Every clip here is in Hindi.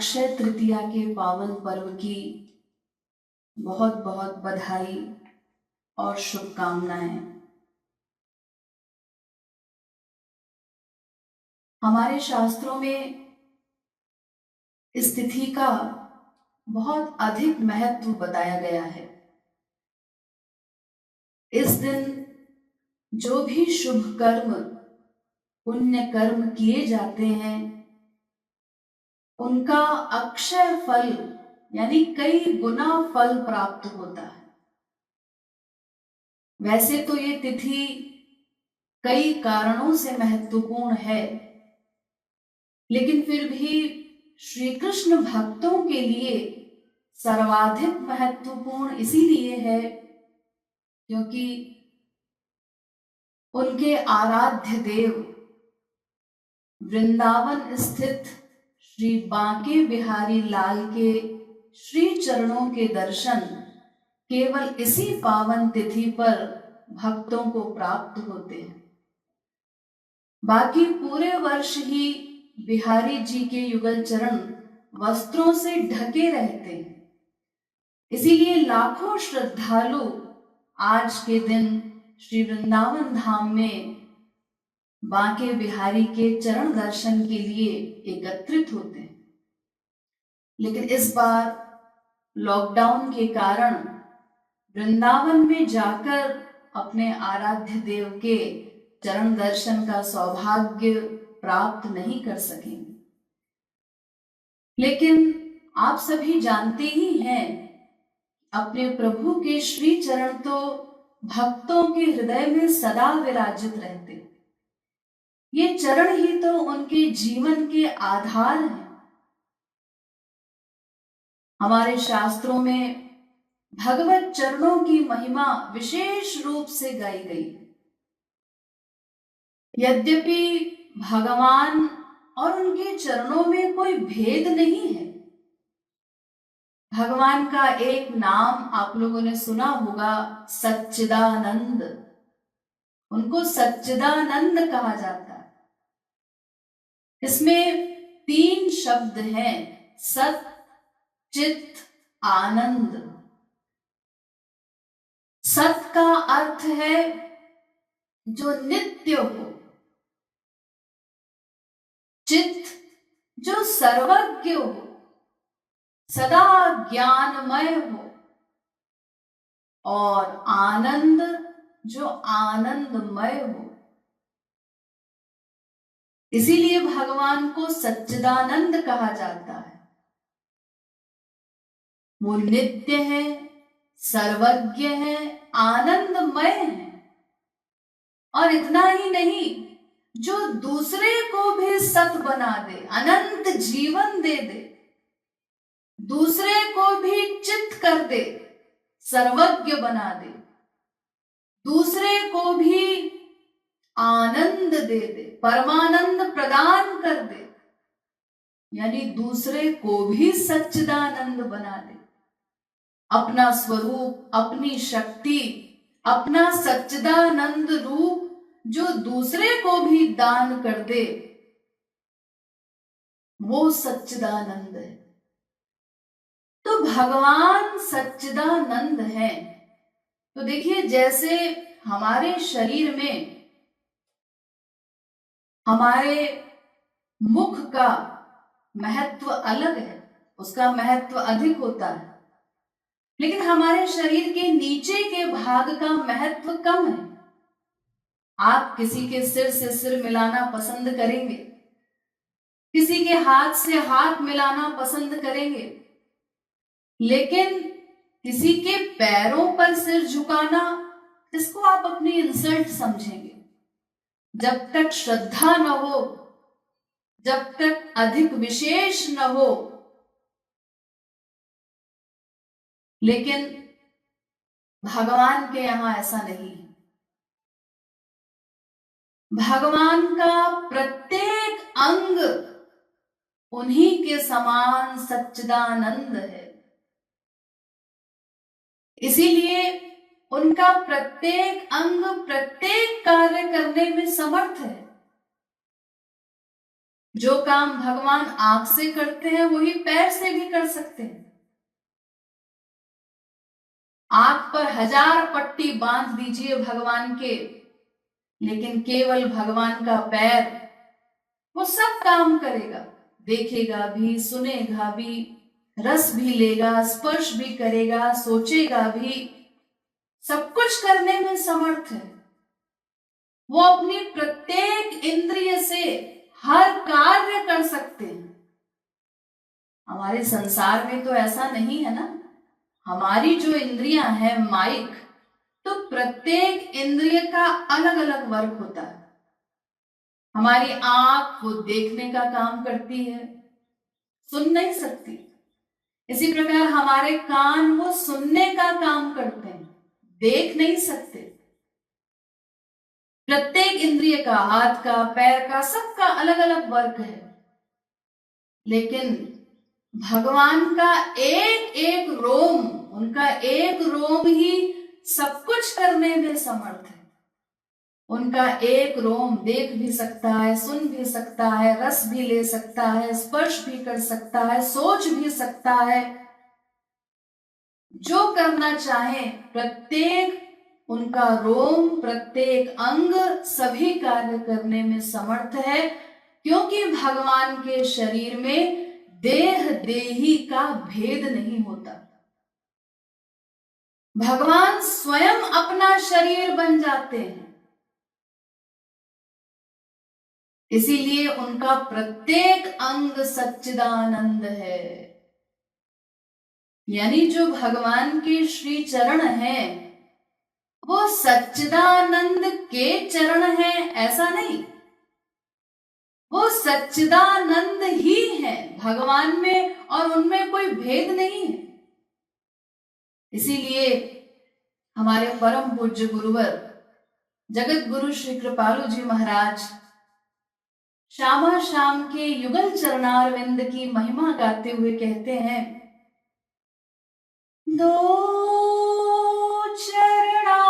अक्षय तृतीया के पावन पर्व की बहुत बहुत बधाई और शुभकामनाएं। हमारे शास्त्रों में इस तिथि का बहुत अधिक महत्व बताया गया है। इस दिन जो भी शुभ कर्म, पुण्य कर्म किए जाते हैं, उनका अक्षय फल यानी कई गुना फल प्राप्त होता है। वैसे तो ये तिथि कई कारणों से महत्वपूर्ण है, लेकिन फिर भी श्री कृष्ण भक्तों के लिए सर्वाधिक महत्वपूर्ण इसीलिए है क्योंकि उनके आराध्य देव वृंदावन स्थित श्री बांके बिहारी लाल के श्री चरणों के दर्शन केवल इसी पावन तिथि पर भक्तों को प्राप्त होते हैं। बाकी पूरे वर्ष ही बिहारी जी के युगल चरण वस्त्रों से ढके रहते हैं। इसीलिए लाखों श्रद्धालु आज के दिन श्री वृंदावन धाम में बांके बिहारी के चरण दर्शन के लिए एकत्रित होते हैं। लेकिन इस बार लॉकडाउन के कारण वृंदावन में जाकर अपने आराध्य देव के चरण दर्शन का सौभाग्य प्राप्त नहीं कर सकेंगे। लेकिन आप सभी जानते ही हैं, अपने प्रभु के श्री चरण तो भक्तों के हृदय में सदा विराजित रहते। ये चरण ही तो उनके जीवन के आधार हैं। हमारे शास्त्रों में भगवत चरणों की महिमा विशेष रूप से गाई गई। यद्यपि भगवान और उनके चरणों में कोई भेद नहीं है। भगवान का एक नाम आप लोगों ने सुना होगा, सच्चिदानंद। उनको सच्चिदानंद कहा जाता है। इसमें 3 शब्द हैं, सत, चित, आनंद। सत का अर्थ है जो नित्य हो, चित जो सर्वज्ञ हो, सदा ज्ञानमय हो, और आनंद जो आनंदमय हो। इसीलिए भगवान को सच्चिदानंद कहा जाता है। वो नित्य है, सर्वज्ञ है, आनंदमय है, और इतना ही नहीं, जो दूसरे को भी सत बना दे, अनंत जीवन दे दे, दूसरे को भी चित कर दे, सर्वज्ञ बना दे, दूसरे को भी आनंद दे दे, परमानंद प्रदान कर दे, यानी दूसरे को भी सच्चिदानंद बना दे। अपना स्वरूप, अपनी शक्ति, अपना सच्चिदानंद रूप जो दूसरे को भी दान कर दे, वो सच्चिदानंद है। तो भगवान सच्चिदानंद है। तो देखिए, जैसे हमारे शरीर में हमारे मुख का महत्व अलग है, उसका महत्व अधिक होता है, लेकिन हमारे शरीर के नीचे के भाग का महत्व कम है। आप किसी के सिर से सिर मिलाना पसंद करेंगे, किसी के हाथ से हाथ मिलाना पसंद करेंगे, लेकिन किसी के पैरों पर सिर झुकाना, इसको आप अपनी इंसल्ट समझेंगे। जब तक श्रद्धा न हो, जब तक अधिक विशेष न हो। लेकिन भगवान के यहां ऐसा नहीं है। भगवान का प्रत्येक अंग उन्हीं के समान सच्चिदानंद है। इसीलिए उनका प्रत्येक अंग प्रत्येक कार्य करने में समर्थ है। जो काम भगवान आंख से करते हैं वही पैर से भी कर सकते हैं। आंख पर 1000 पट्टी बांध दीजिए भगवान के, लेकिन केवल भगवान का पैर वो सब काम करेगा, देखेगा भी, सुनेगा भी, रस भी लेगा, स्पर्श भी करेगा, सोचेगा भी, सब कुछ करने में समर्थ है। वो अपनी प्रत्येक इंद्रिय से हर कार्य कर सकते हैं। हमारे संसार में तो ऐसा नहीं है ना। हमारी जो इंद्रियां हैं माइक, तो प्रत्येक इंद्रिय का अलग अलग वर्क होता है। हमारी आंख वो देखने का काम करती है, सुन नहीं सकती। इसी प्रकार हमारे कान वो सुनने का काम करते हैं, देख नहीं सकते। प्रत्येक इंद्रिय का, हाथ का, पैर का, सबका अलग अलग वर्क है। लेकिन भगवान का एक एक रोम, उनका एक रोम ही सब कुछ करने में समर्थ है। उनका एक रोम देख भी सकता है, सुन भी सकता है, रस भी ले सकता है, स्पर्श भी कर सकता है, सोच भी सकता है। जो करना चाहे प्रत्येक उनका रोम, प्रत्येक अंग सभी कार्य करने में समर्थ है, क्योंकि भगवान के शरीर में देह देही का भेद नहीं होता। भगवान स्वयं अपना शरीर बन जाते हैं। इसीलिए उनका प्रत्येक अंग सच्चिदानंद है। यानी जो भगवान के श्री चरण हैं, वो सच्चिदानंद के चरण हैं ऐसा नहीं, वो सच्चिदानंद ही है। भगवान में और उनमें कोई भेद नहीं है। इसीलिए हमारे परम पूज्य गुरुवर जगत गुरु श्री कृपालु जी महाराज श्यामा श्याम के युगल चरणारविंद की महिमा गाते हुए कहते हैं, दो चरणारविंद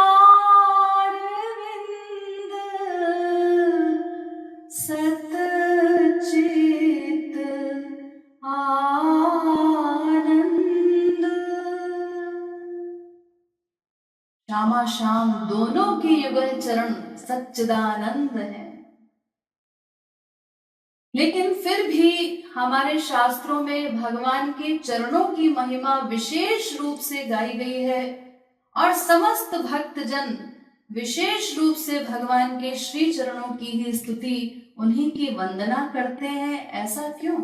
सतचित आनंद। श्यामा श्याम दोनों के युगल चरण सच्चिदानंद है। लेकिन फिर भी हमारे शास्त्रों में भगवान के चरणों की महिमा विशेष रूप से गाई गई है और समस्त भक्तजन विशेष रूप से भगवान के श्री चरणों की ही स्तुति, उन्हीं की वंदना करते हैं। ऐसा क्यों?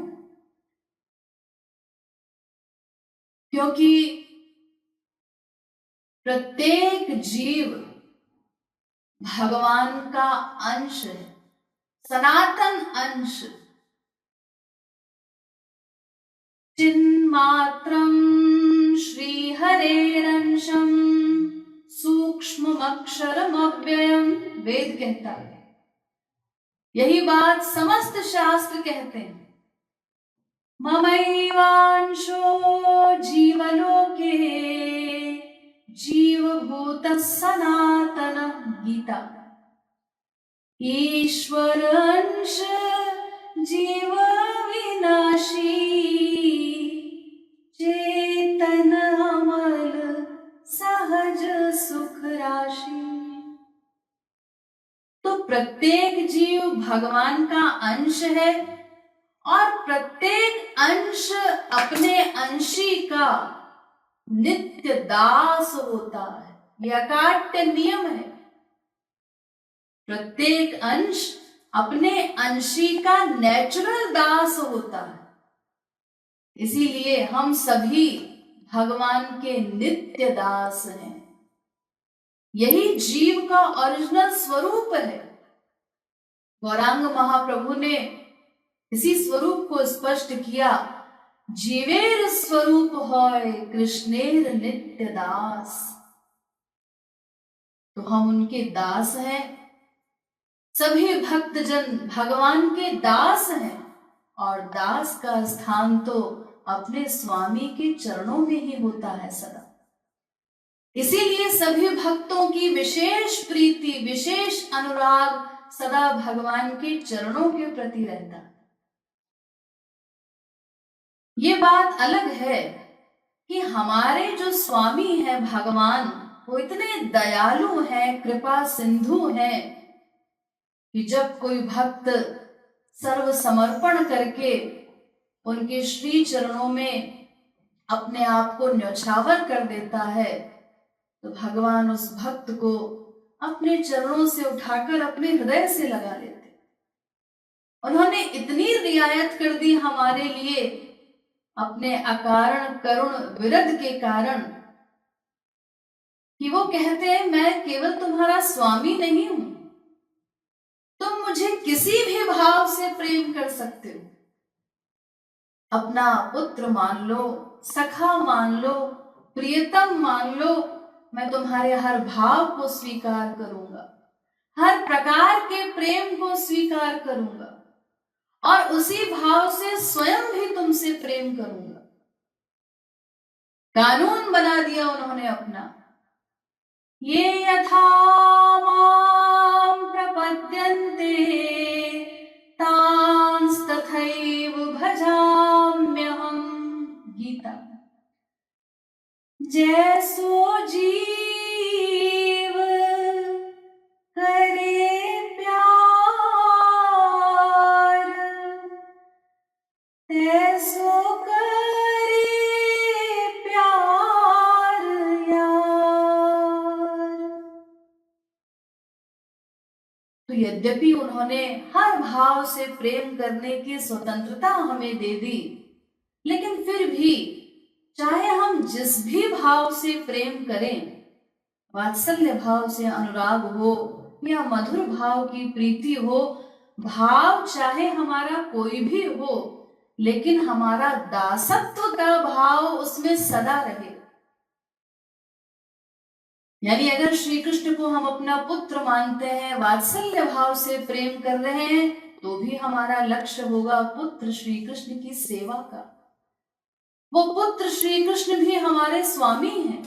क्योंकि प्रत्येक जीव भगवान का अंश है, सनातन अंश। चिन्मात्रं श्रीहरेरंशं सूक्ष्ममक्षरमव्ययम्, वेद कहता है। यही बात समस्त शास्त्र कहते हैं। ममैवांशो जीवलोके जीवभूतः सनातनः, गीता। ईश्वर अंश जीव विनाशी, चेतन अमल सहज सुख राशि। तो प्रत्येक जीव भगवान का अंश है और प्रत्येक अंश अपने अंशी का नित्य दास होता है। यह अकाट्य नियम है। प्रत्येक अंश अपने अंशी का नेचुरल दास होता है। इसीलिए हम सभी भगवान के नित्य दास हैं। यही जीव का ओरिजिनल स्वरूप है। गौरांग महाप्रभु ने इसी स्वरूप को स्पष्ट किया, जीवेर स्वरूप होय कृष्णेर नित्य दास। तो हम उनके दास हैं। सभी भक्तजन भगवान के दास हैं और दास का स्थान तो अपने स्वामी के चरणों में ही होता है सदा। इसीलिए सभी भक्तों की विशेष प्रीति, विशेष अनुराग सदा भगवान के चरणों के प्रति रहता है। ये बात अलग है कि हमारे जो स्वामी हैं भगवान, वो इतने दयालु हैं, कृपा सिंधु हैं कि जब कोई भक्त सर्व समर्पण करके उनके श्री चरणों में अपने आप को न्यौछावर कर देता है, तो भगवान उस भक्त को अपने चरणों से उठाकर अपने हृदय से लगा लेते। उन्होंने इतनी रियायत कर दी हमारे लिए अपने अकारण करुण विरध के कारण कि वो कहते हैं, मैं केवल तुम्हारा स्वामी नहीं हूं, तुम मुझे किसी भी भाव से प्रेम कर सकते हो। अपना पुत्र मान लो, सखा मान लो, प्रियतम मान लो, मैं तुम्हारे हर भाव को स्वीकार करूंगा, हर प्रकार के प्रेम को स्वीकार करूंगा और उसी भाव से स्वयं भी तुमसे प्रेम करूंगा। कानून बना दिया उन्होंने अपना। ये यथा मां प्रपद्यन्ते तांस्तथैव भजाम्यहम्। गीता। जैसो जीव करे प्यार, तैसो करे प्यार यार। तो यद्यपि उन्होंने हर भाव से प्रेम करने की स्वतंत्रता हमें दे दी, लेकिन फिर भी चाहे हम जिस भी भाव से प्रेम करें, वात्सल्य भाव से अनुराग हो या मधुर भाव की प्रीति हो, भाव चाहे हमारा कोई भी हो, लेकिन हमारा दासत्व का भाव उसमें सदा रहे। यानी अगर श्री कृष्ण को हम अपना पुत्र मानते हैं, वात्सल्य भाव से प्रेम कर रहे हैं, तो भी हमारा लक्ष्य होगा पुत्र श्री कृष्ण की सेवा का। वो पुत्र श्री कृष्ण भी हमारे स्वामी हैं,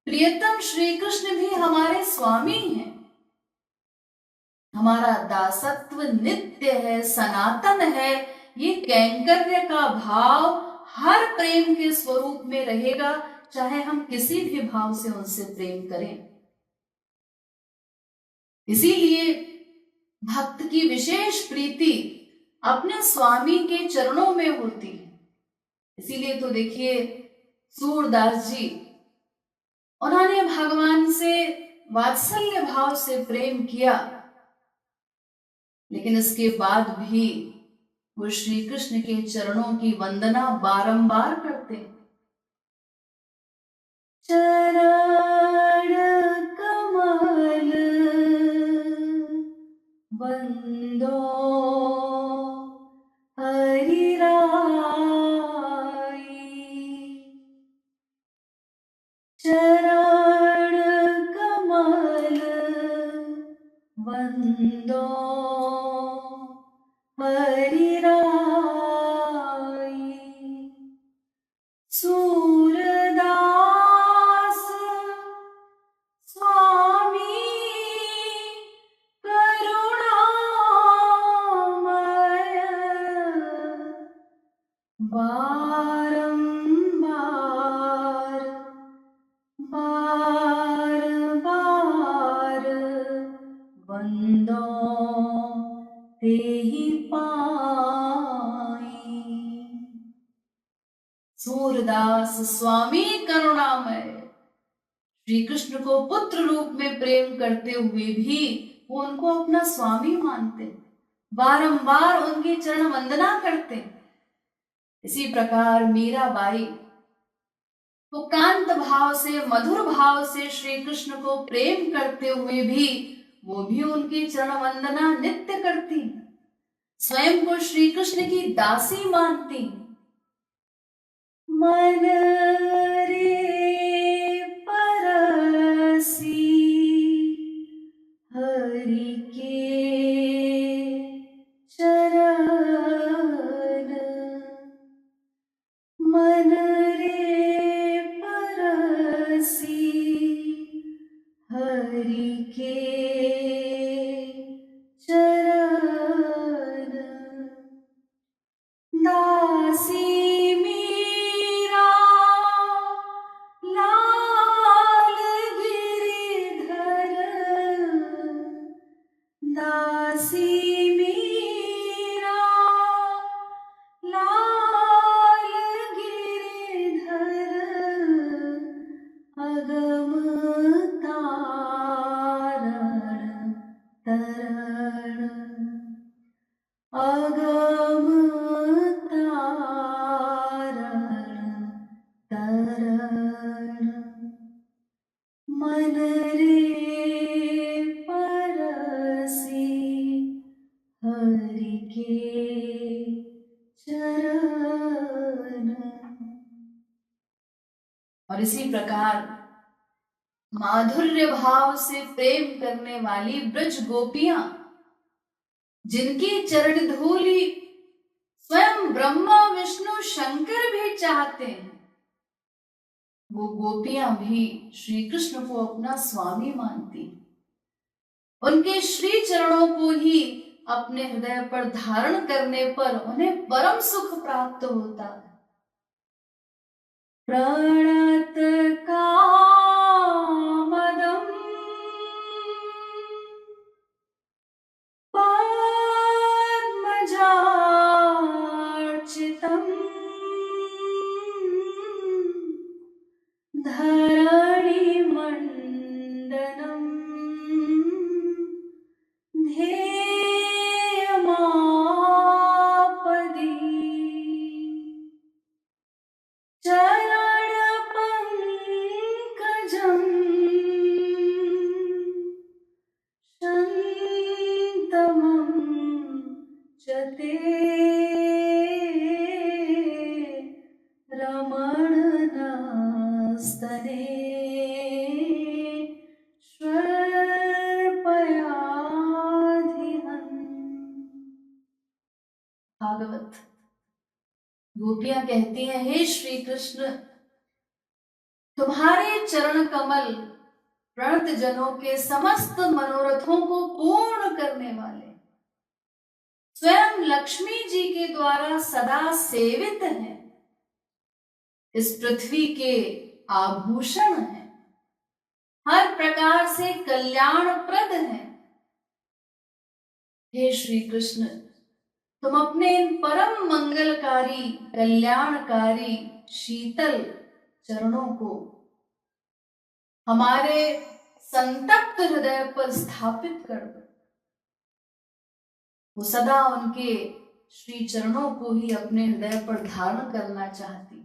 प्रियतम श्री कृष्ण भी हमारे स्वामी हैं। हमारा दासत्व नित्य है, सनातन है। ये कैंकर्य का भाव हर प्रेम के स्वरूप में रहेगा, चाहे हम किसी भी भाव से उनसे प्रेम करें। इसीलिए भक्त की विशेष प्रीति अपने स्वामी के चरणों में होती है। इसीलिए तो देखिए सूरदास जी, उन्होंने भगवान से वात्सल्य भाव से प्रेम किया, लेकिन इसके बाद भी वो श्री कृष्ण के चरणों की वंदना बारंबार करते। चरण कमल वंदो हरि राई, चरण कमल वंदो हरि राई। सूरदास स्वामी करुणामय, बारंबार बार बार वंदो तेहि पाई। सूरदास स्वामी करुणामय श्री कृष्ण को पुत्र रूप में प्रेम करते हुए भी वो उनको अपना स्वामी मानते, बारंबार उनकी चरण वंदना करते। इसी प्रकार मीराबाई वो कांत भाव से, मधुर भाव से श्री कृष्ण को प्रेम करते हुए भी वो भी उनकी चरण वंदना नित्य करती, स्वयं को श्री कृष्ण की दासी मानती। मन रे परसी हरि के चरण, मन रे परसी हरि के चरण। दासी अगम तारण तरण, अगम तारण तरण, मन रे परसी हरि के चरण। और इसी प्रकार माधुर्य भाव से प्रेम करने वाली ब्रज गोपियां, जिनकी चरण धूलि स्वयं ब्रह्मा विष्णु शंकर भी चाहते हैं, वो गोपियां भी श्री कृष्ण को अपना स्वामी मानती, उनके श्री चरणों को ही अपने हृदय पर धारण करने पर उन्हें परम सुख प्राप्त होता है। प्रणत कामदं पद्मजार्चितं, धरणिमण्डनं ध्येयमापदि, चरणपङ्कजं शन्तमं च ते रमणनस्तने श्वर्पयाधिहन्। भागवत गोपियां कहती हैं, हे श्री कृष्ण, तुम्हारे चरण कमल प्रणत जनों के समस्त मनोरथों को पूर्ण करने वाले, स्वयं लक्ष्मी जी के द्वारा सदा सेवित हैं, इस पृथ्वी के आभूषण हैं, हर प्रकार से कल्याणप्रद हैं। हे श्री कृष्ण, तुम अपने इन परम मंगलकारी कल्याणकारी शीतल चरणों को हमारे संतप्त हृदय पर स्थापित कर दो। वो सदा उनके श्री चरणों को ही अपने हृदय पर धारण करना चाहती,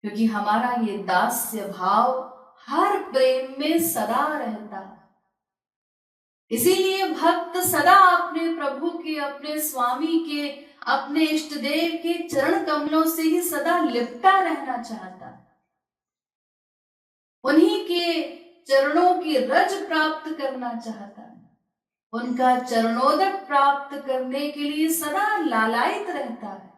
क्योंकि हमारा ये दास्य भाव हर प्रेम में सदा रहता है। इसीलिए भक्त सदा अपने प्रभु के, अपने स्वामी के, अपने इष्ट देव के चरण कमलों से ही सदा लिपटा रहना चाहता है। उन्हीं के चरणों की रज प्राप्त करना चाहता है, उनका चरणोदक प्राप्त करने के लिए सदा लालायित रहता है।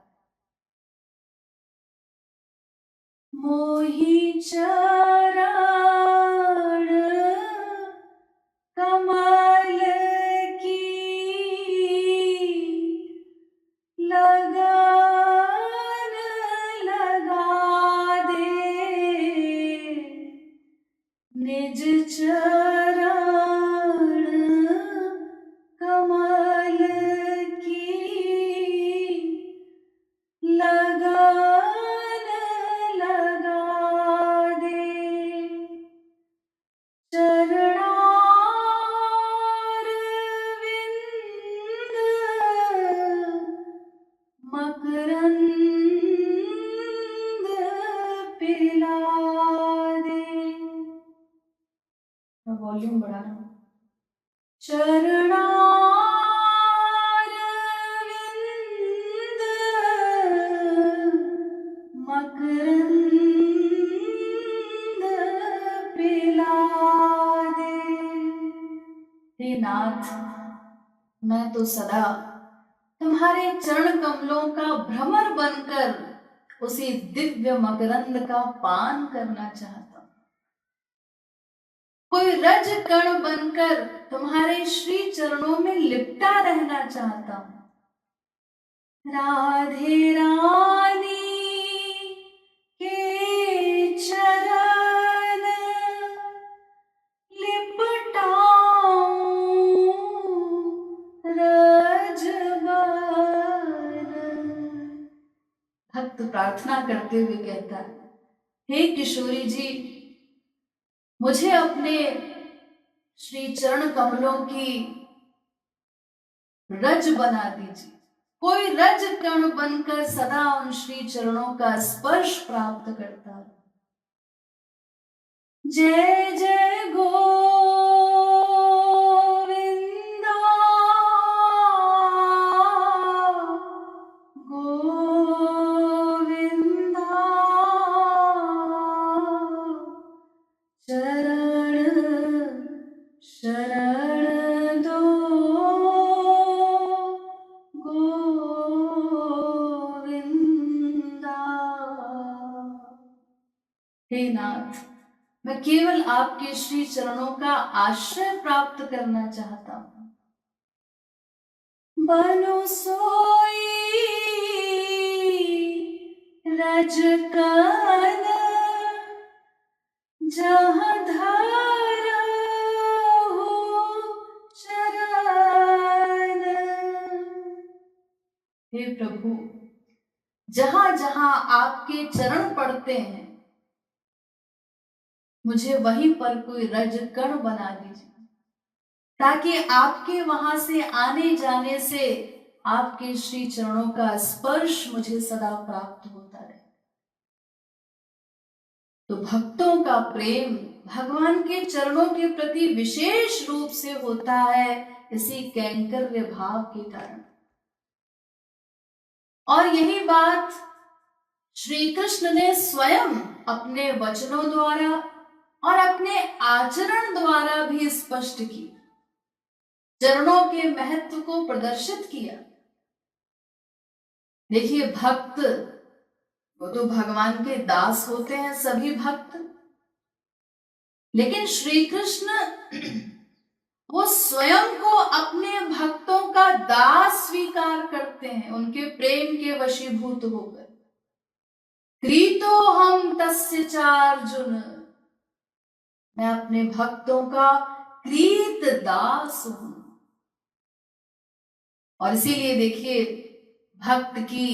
मोहि चरण कमल की लगन लगा दे, निज चरण कमल की लगन लगा दे, चरणारविंद मकरंद पिला दे। मैं वॉल्यूम बढ़ा रहा हूँ। चरणारविंद मकरंद पिला दे। हे नाथ, मैं तो सदा तुम्हारे चरण कमलों का भ्रमर बनकर उसी दिव्य मकरंद का पान करना चाहता हूं। कोई रज कण बनकर तुम्हारे श्री चरणों में लिपटा रहना चाहता हूं। राधे रानी के चरण लिपटाऊं रजबन। भक्त प्रार्थना करते हुए कहता है, हे किशोरी जी, मुझे अपने श्री चरण कमलों की रज बना दीजिए। कोई रज कण बनकर सदा उन श्री चरणों का स्पर्श प्राप्त करता है। जय जय गोविंदा गोविंदा, शरण शरण दो गोविंदा। हे नाथ, मैं केवल आपके श्री चरणों का आश्रय प्राप्त करना चाहता हूं। बनो सोई रज कण जहाँ धरहु चरण। हे प्रभु, जहां जहां आपके चरण पड़ते हैं, मुझे वहीं पर कोई रज कण बना दीजिए, ताकि आपके वहां से आने जाने से आपके श्री चरणों का स्पर्श मुझे सदा प्राप्त होता रहे। तो भक्तों का प्रेम भगवान के चरणों के प्रति विशेष रूप से होता है, इसी कैंकर्य भाव के कारण। और यही बात श्री कृष्ण ने स्वयं अपने वचनों द्वारा और अपने आचरण द्वारा भी स्पष्ट की, चरणों के महत्व को प्रदर्शित किया। देखिए, भक्त वो तो भगवान के दास होते हैं, सभी भक्त, लेकिन श्री कृष्ण वो स्वयं को अपने भक्तों का दास स्वीकार करते हैं, उनके प्रेम के वशीभूत होकर। क्रीतो हम तस्य चार्जुन, मैं अपने भक्तों का क्रीत दास हूं। और इसीलिए देखिए, भक्त की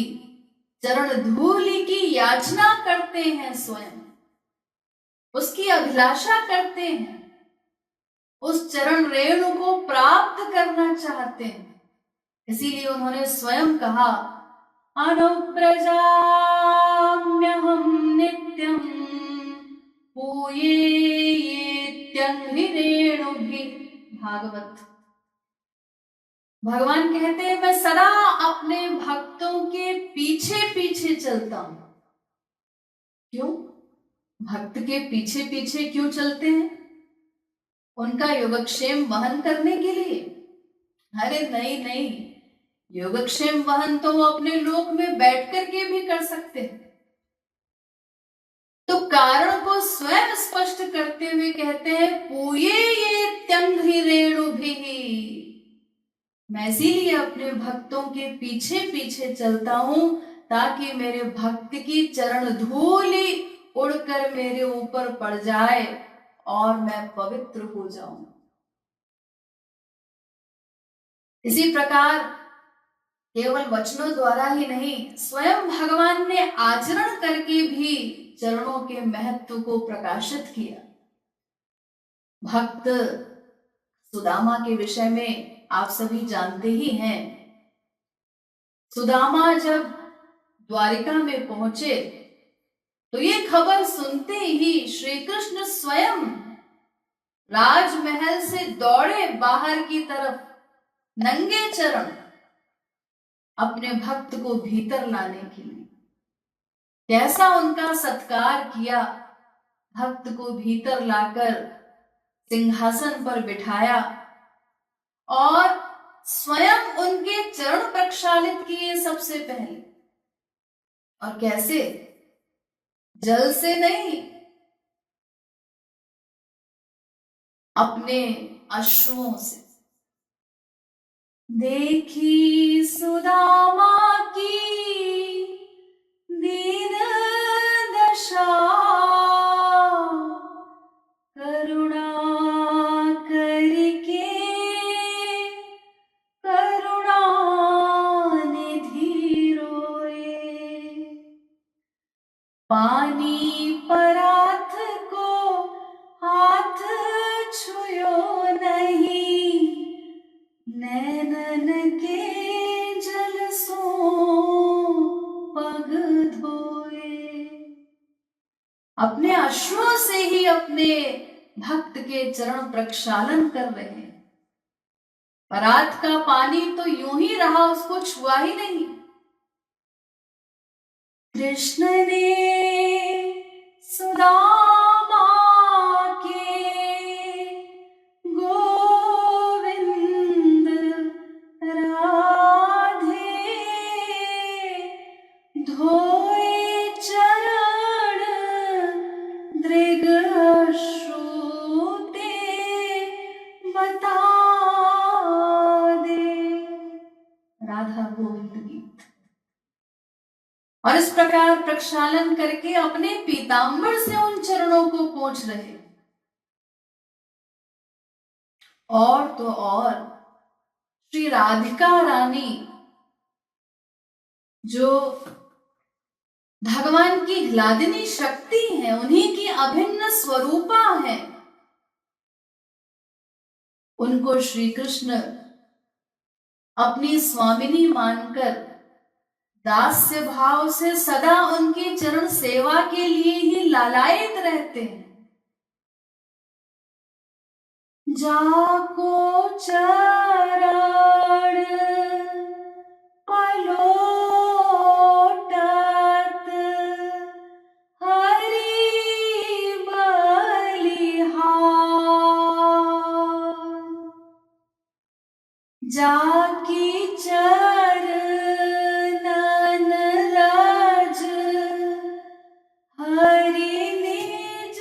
चरण धूलि की याचना करते हैं, स्वयं उसकी अभिलाषा करते हैं, उस चरण रेणु को प्राप्त करना चाहते हैं। इसीलिए उन्होंने स्वयं कहा, अनुप्रजाम्यहं नित्यं पूयेत्यंघ्रि रेणुभिः। भागवत, भगवान कहते हैं, मैं सदा अपने भक्तों के पीछे पीछे चलता हूं। क्यों? भक्त के पीछे पीछे क्यों चलते हैं? उनका योगक्षेम वहन करने के लिए? अरे नहीं नहीं, योगक्षेम वहन तो वो अपने लोक में बैठ करके भी कर सकते हैं। तो कारण को स्वयं स्पष्ट करते हुए कहते हैं, पूयेत्यंघ्रि रेणुभिः। मैं इसीलिए अपने भक्तों के पीछे पीछे चलता हूं, ताकि मेरे भक्त की चरण धूलि उड़कर मेरे ऊपर पड़ जाए और मैं पवित्र हो जाऊं। इसी प्रकार केवल वचनों द्वारा ही नहीं, स्वयं भगवान ने आचरण करके भी चरणों के महत्व को प्रकाशित किया। भक्त सुदामा के विषय में आप सभी जानते ही हैं। सुदामा जब द्वारिका में पहुंचे तो ये खबर सुनते ही श्री कृष्ण स्वयं राजमहल से दौड़े बाहर की तरफ, नंगे चरण, अपने भक्त को भीतर लाने के लिए। कैसा उनका सत्कार किया, भक्त को भीतर लाकर सिंहासन पर बिठाया और स्वयं उनके चरण प्रक्षालित किए सबसे पहले। और कैसे? जल से नहीं, अपने अश्रुओं से। देखी सुदामा की दीन दशा, करुणा करके करुणा निधि रोए। पानी परात को हाथ अपने भक्त के चरण प्रक्षालन कर रहे हैं। परात का पानी तो यूं ही रहा, उसको छुआ ही नहीं। कृष्ण ने सुदामा के गोविंद राधे धोए चरण दृग श्रुते बता दे। राधा गोविंद गीत। और इस प्रकार प्रक्षालन करके अपने पीतांबर से उन चरणों को पोंछ रहे। और तो और श्री राधिका रानी जो भगवान की ह्लादिनी शक्ति है, उन्हीं की अभिन्न स्वरूपा है, उनको श्री कृष्ण अपनी स्वामिनी मानकर दास्य भाव से सदा उनकी चरण सेवा के लिए ही लालायित रहते हैं। जाको चरण पलोटत हरि बलिहार, जाकी चरणन रज हरि निज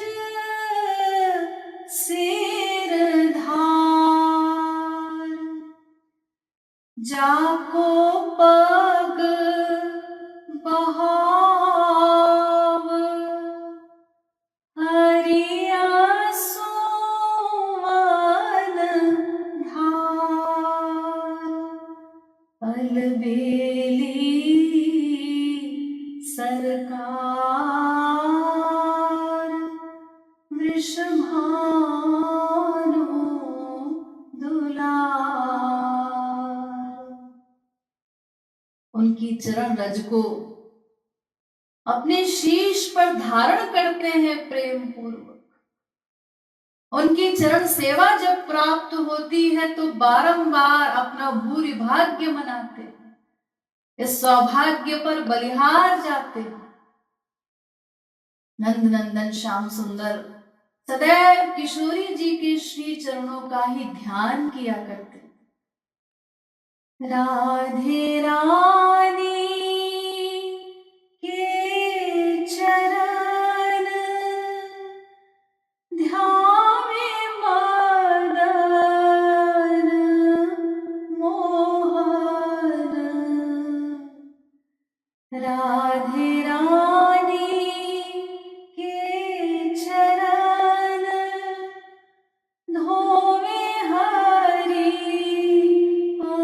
सिर धार, जाको पग बहाव हरि आसुवन धार, अलबेली सरकार वृषभानु दुलार। उनकी चरण रज को अपने शीश पर धारण करते हैं प्रेम पूर्वक। उनकी चरण सेवा जब प्राप्त होती है तो बारंबार अपना भूरि भाग्य मनाते हैं, इस सौभाग्य पर बलिहार जाते हैं। नंद नंदन श्याम सुंदर सदैव किशोरी जी के श्री चरणों का ही ध्यान किया करते। राधे रानी के चरण ध्यावे मदन मोहन, राधे रानी के चरण धोवे हरि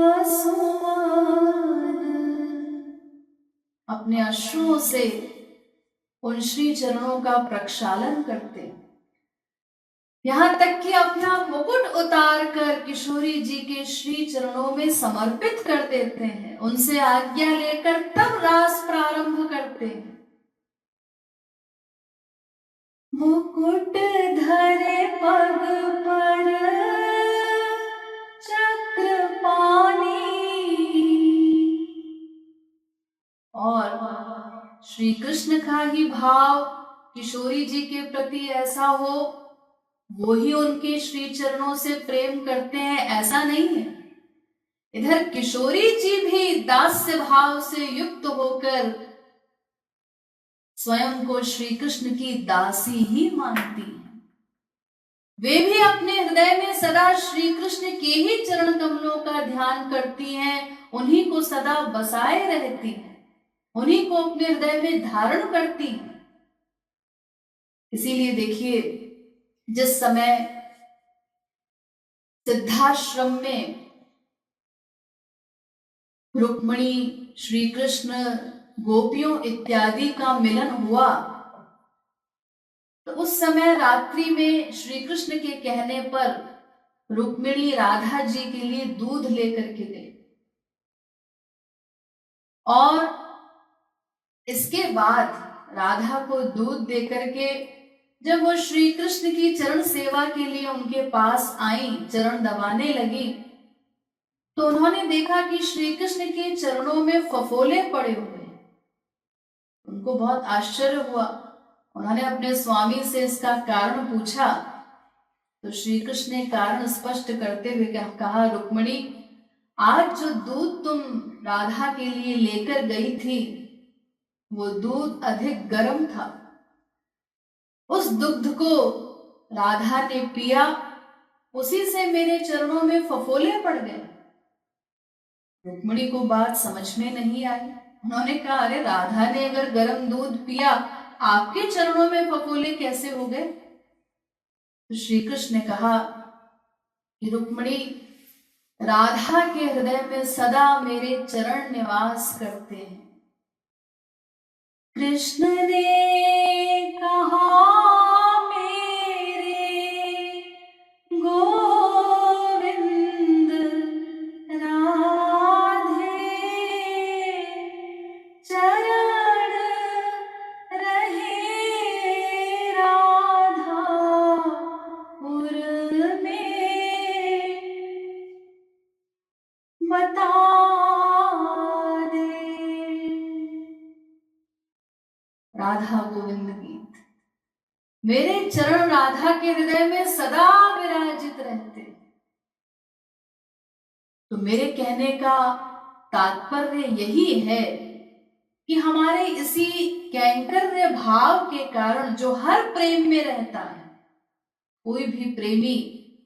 आसुवन। अपने अश्रुओं से उन श्री चरणों का प्रक्षालन करते, यहां तक कि अपना मुकुट उतार कर किशोरी जी के श्री चरणों में समर्पित कर देते हैं। उनसे आज्ञा लेकर तब रास प्रारंभ करते हैं। मुकुट धरे पग पर चक्रपाणी, और श्री कृष्ण का ही भाव किशोरी जी के प्रति ऐसा हो, वो ही उनके श्री चरणों से प्रेम करते हैं, ऐसा नहीं है। इधर किशोरी जी भी दास्य भाव से युक्त होकर स्वयं को श्री कृष्ण की दासी ही मानती हैं। वे भी अपने हृदय में सदा श्री कृष्ण के ही चरण कमलों का ध्यान करती हैं, उन्हीं को सदा बसाए रहती हैं, उन्हीं को अपने हृदय में धारण करती हैं। इसीलिए देखिए, जिस समय सिद्धाश्रम में रुक्मिणी, श्री कृष्ण, गोपियों इत्यादि का मिलन हुआ, तो उस समय रात्रि में श्री कृष्ण के कहने पर रुक्मिणी राधा जी के लिए दूध लेकर के गई, और इसके बाद राधा को दूध देकर के जब वो श्री कृष्ण की चरण सेवा के लिए उनके पास आई, चरण दबाने लगी, तो उन्होंने देखा कि श्री कृष्ण के चरणों में फफोले पड़े हुए हैं। उनको बहुत आश्चर्य हुआ। उन्होंने अपने स्वामी से इसका कारण पूछा, तो श्री कृष्ण ने कारण स्पष्ट करते हुए कहा, रुक्मिणी, आज जो दूध तुम राधा के लिए लेकर गई थी, वो दूध अधिक गर्म था। उस दुग्ध को राधा ने पिया, उसी से मेरे चरणों में फफोले पड़ गए। रुक्मिणी को बात समझ में नहीं आई। उन्होंने कहा, अरे राधा ने अगर गर्म दूध पिया, आपके चरणों में फफोले कैसे हो गए? तो श्री कृष्ण ने कहा कि रुक्मिणी, राधा के हृदय में सदा मेरे चरण निवास करते हैं। कृष्ण ने कहा, मेरे गोविंद राधे चरण रहे राधापुर में, बता दे। राधा गोविंद गीत। मेरे चरण राधा के हृदय में सदा विराजित रहते। तो मेरे कहने का तात्पर्य यही है कि हमारे इसी कैंकर्य भाव के कारण जो हर प्रेम में रहता है, कोई भी प्रेमी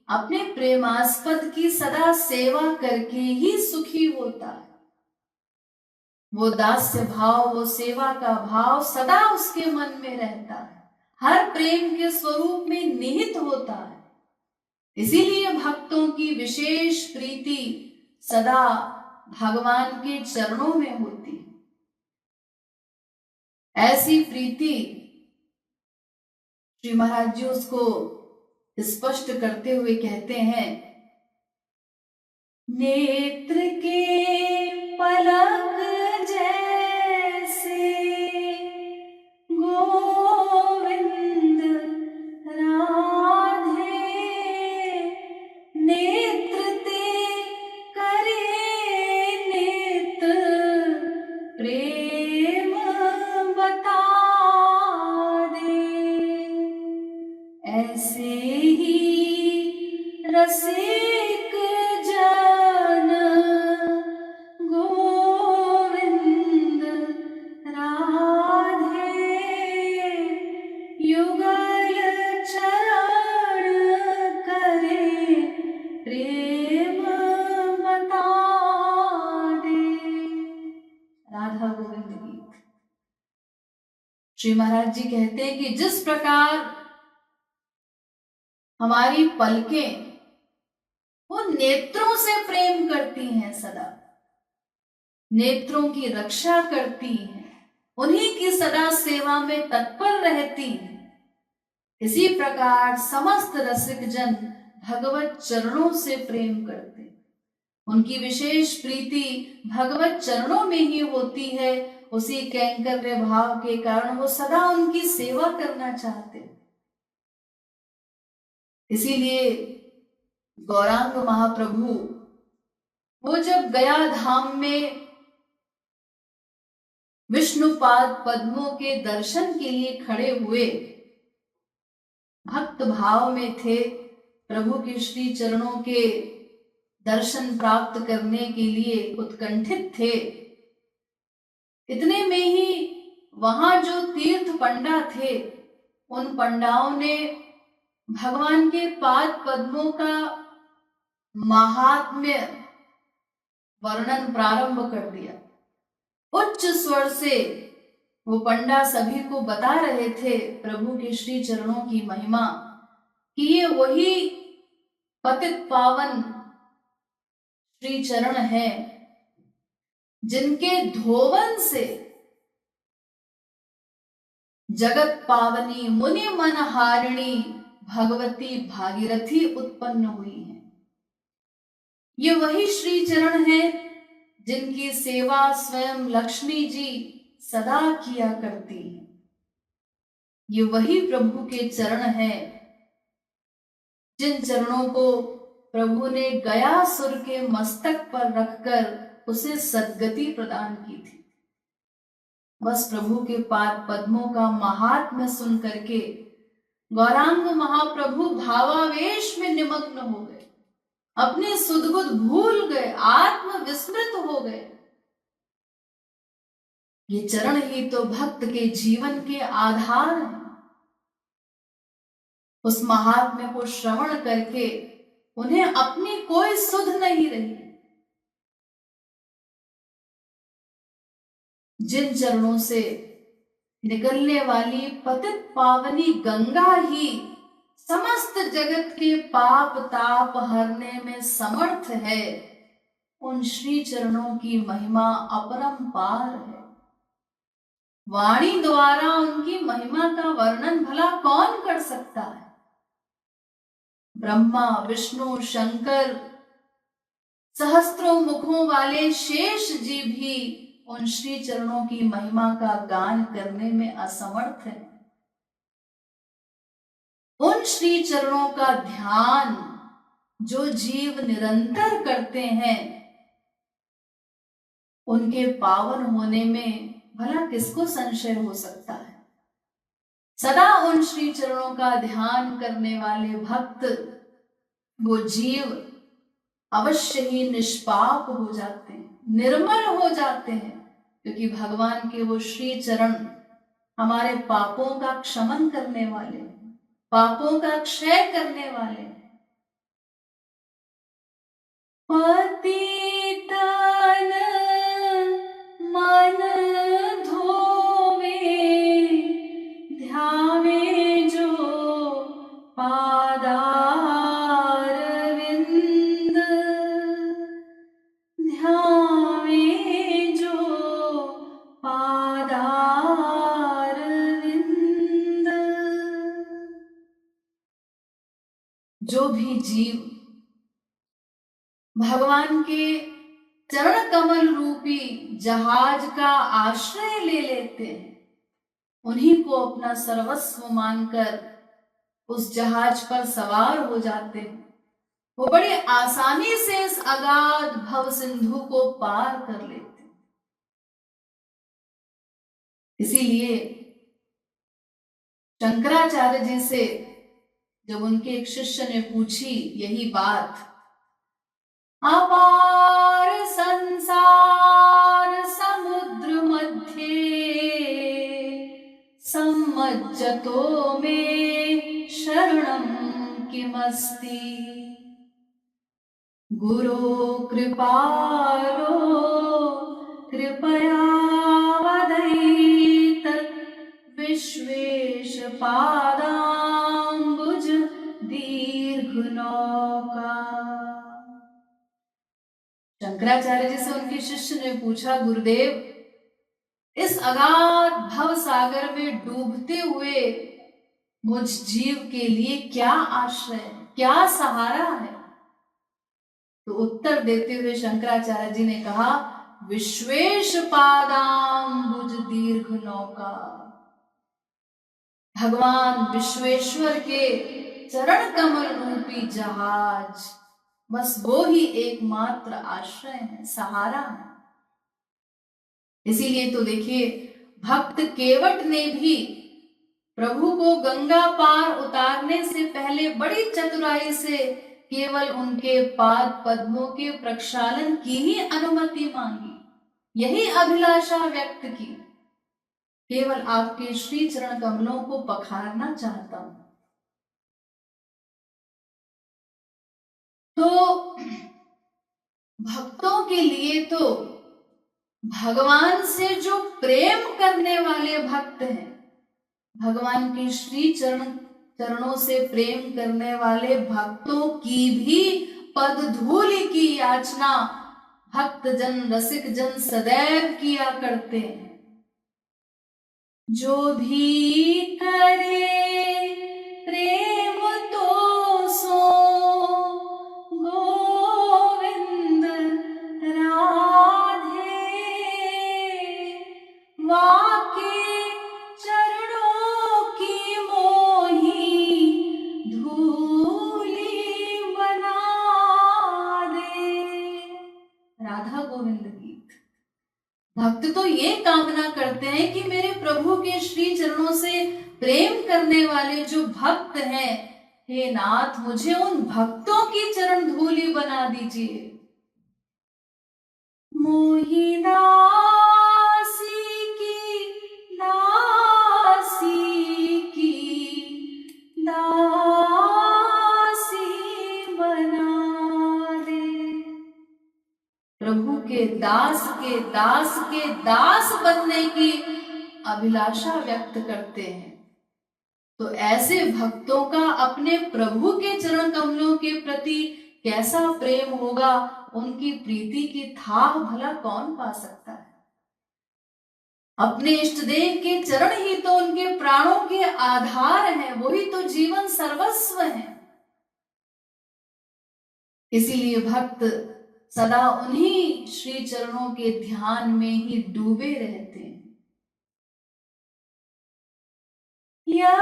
अपने प्रेमास्पद की सदा सेवा करके ही सुखी होता है। वो दास्य भाव, वो सेवा का भाव सदा उसके मन में रहता है, हर प्रेम के स्वरूप में निहित होता है। इसीलिए भक्तों की विशेष प्रीति सदा भगवान के चरणों में होती है। ऐसी प्रीति श्री महाराज जी उसको स्पष्ट करते हुए कहते हैं, नेत्र के पलक जैसे गोविंद राधे, नेत्र ते करे नेत्र प्रेम बता दे। ऐसे ही रसिक जन गोविंद राधे, युगल चरण करे प्रेम बता दे। राधा गोविंद गीत। श्री महाराज जी कहते हैं कि जिस प्रकार हमारी पलकें वो नेत्रों से प्रेम करती हैं, सदा नेत्रों की रक्षा करती हैं, उन्हीं की सदा सेवा में तत्पर रहती हैं, इसी प्रकार समस्त रसिक जन भगवत चरणों से प्रेम करते। उनकी विशेष प्रीति भगवत चरणों में ही होती है। उसी कैंकर्य भाव के कारण वो सदा उनकी सेवा करना चाहते। इसीलिए गौरांग महाप्रभु वो जब गया धाम में विष्णुपाद पद्मों के दर्शन के लिए खड़े हुए, भक्त भाव में थे, प्रभु के श्री चरणों के दर्शन प्राप्त करने के लिए उत्कंठित थे। इतने में ही वहां जो तीर्थ पंडा थे, उन पंडाओं ने भगवान के पाद पद्मों का महात्म्य वर्णन प्रारंभ कर दिया। उच्च स्वर से वो पंडा सभी को बता रहे थे प्रभु के श्री चरणों की महिमा, कि ये वही पतित पावन श्री चरण है जिनके धोवन से जगत पावनी मुनि मन हारिणी भगवती भागीरथी उत्पन्न हुई है। ये वही श्री चरण है जिनकी सेवा स्वयं लक्ष्मी जी सदा किया करती है। ये वही प्रभु के चरण हैं जिन चरणों को प्रभु ने गयासुर के मस्तक पर रखकर उसे सद्गति प्रदान की थी। बस प्रभु के पाद पद्मों का महात्म्य सुन करके गौरांग महाप्रभु भावावेश में निमग्न हो गए, अपने सुधबुध भूल गए, आत्म विस्मृत हो गए। ये चरण ही तो भक्त के जीवन के आधार हैं। उस महात्म्य को श्रवण करके उन्हें अपनी कोई सुध नहीं रही। जिन चरणों से निकलने वाली पतित पावनी गंगा ही समस्त जगत के पाप ताप हरने में समर्थ है, उन श्री चरणों की महिमा अपरंपार है। वाणी द्वारा उनकी महिमा का वर्णन भला कौन कर सकता है। ब्रह्मा विष्णु शंकर सहस्त्रों मुखों वाले शेष जी भी उन श्री चरणों की महिमा का गान करने में असमर्थ है। उन श्री चरणों का ध्यान जो जीव निरंतर करते हैं, उनके पावन होने में भला किसको संशय हो सकता है। सदा उन श्री चरणों का ध्यान करने वाले भक्त, वो जीव अवश्य ही निष्पाप हो जाते हैं, निर्मल हो जाते हैं, क्योंकि भगवान के वो श्री चरण हमारे पापों का क्षमन करने वाले, पापों का क्षय करने वाले। पतितन मन धोवे ध्यावे जो पादारविंद, ध्यावे जो पादारविंद। जो भी जीव भगवान के चरण कमल रूपी जहाज का आश्रय ले लेते हैं, उन्हीं को अपना सर्वस्व मानकर उस जहाज पर सवार हो जाते हैं। वो बड़ी आसानी से इस अगाध भव सिंधु को पार कर लेते हैं। इसीलिए शंकराचार्य जी से जब उनके एक शिष्य ने पूछी यही बात, अपार संसार समुद्र मध्य सम्मज्जतो में शरणं किमस्ति, गुरो कृपालो कृपया वदैतत् विश्वेश पादाम्बुज दीर्घ नौका। शंकराचार्य जी से उनके शिष्य ने पूछा, गुरुदेव, इस अगाध भव सागर में डूबते हुए मुझ जीव के लिए क्या आश्रय है, क्या सहारा है। तो उत्तर देते हुए शंकराचार्य जी ने कहा, विश्वेश पादाम्बुज दीर्घ नौका। भगवान विश्वेश्वर के चरण कमल रूपी जहाज, बस वो ही एकमात्र आश्रय है, सहारा है। इसीलिए तो देखिए, भक्त केवट ने भी प्रभु को गंगा पार उतारने से पहले बड़ी चतुराई से केवल उनके पाद पद्मों के प्रक्षालन की ही अनुमति मांगी, यही अभिलाषा व्यक्त की, केवल आपके श्री चरण कमलों को पखारना चाहता हूं। तो भक्तों के लिए तो भगवान से जो प्रेम करने वाले भक्त हैं, भगवान के श्री चरणों से प्रेम करने वाले भक्तों की भी पद धूलि की याचना भक्त जन रसिक जन सदैव किया करते हैं। जो भी करे प्रेम तो सो गोविंद राधे, वाके चरणों की भक्त तो ये कामना करते हैं कि मेरे प्रभु के श्री चरणों से प्रेम करने वाले जो भक्त हैं, हे नाथ मुझे उन भक्तों की चरण धूलि बना दीजिए। मोहि दासी की दासी बना दे। प्रभु के दास के दास बनने की अभिलाषा व्यक्त करते हैं। तो ऐसे भक्तों का अपने प्रभु के चरण कमलों के प्रति कैसा प्रेम होगा, उनकी प्रीति की थाह भला कौन पा सकता है। अपने इष्ट देव के चरण ही तो उनके प्राणों के आधार हैं, वही तो जीवन सर्वस्व है। इसीलिए भक्त सदा उन्हीं श्री चरणों के ध्यान में ही डूबे रहते हैं। यह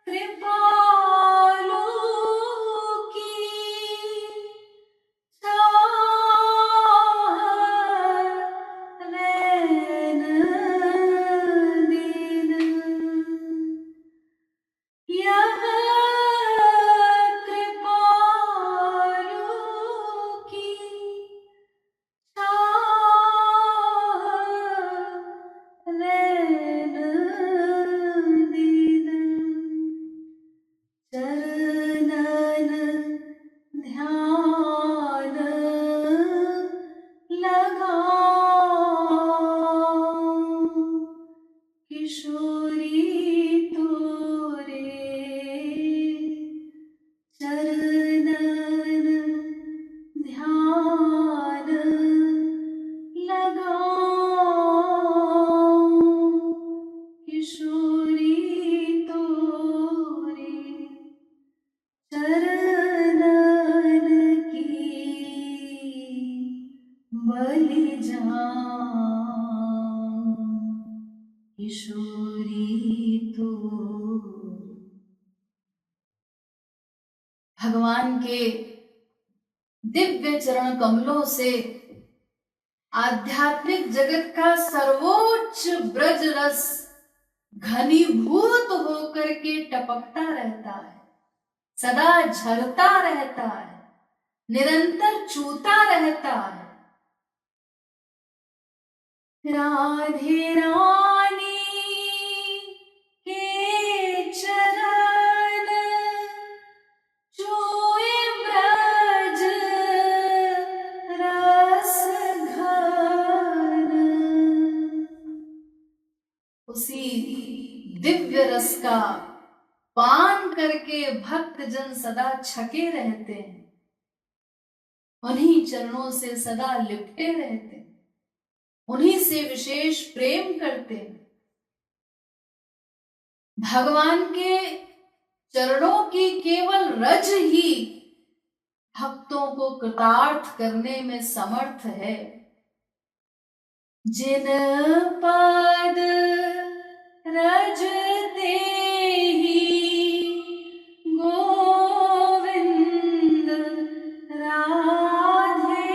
कृपालु की नैन दीन, यह कृपालु की नैन दीन, चरणन ध्यान लगाऊं, किशोरी तोरे चरणन ध्यान लगाऊं, किशोरी तोरे चरणन की बलि जाऊं, किशोरी तो। भगवान के दिव्य चरण कमलों से आध्यात्मिक जगत का सर्वोच्च ब्रज रस घनीभूत होकर के टपकता रहता है, सदा झरता रहता है, निरंतर चूता रहता है। राधे रानी के चरण चूए ब्रज रस घन, उसी दिव्य रस का पान करके भक्त जन सदा छके रहते हैं, उन्हीं चरणों से सदा लिपटे रहते हैं, उन्हीं से विशेष प्रेम करते हैं। भगवान के चरणों की केवल रज ही भक्तों को कृतार्थ करने में समर्थ है। जिन पद रज ते ही गोविंद राधे,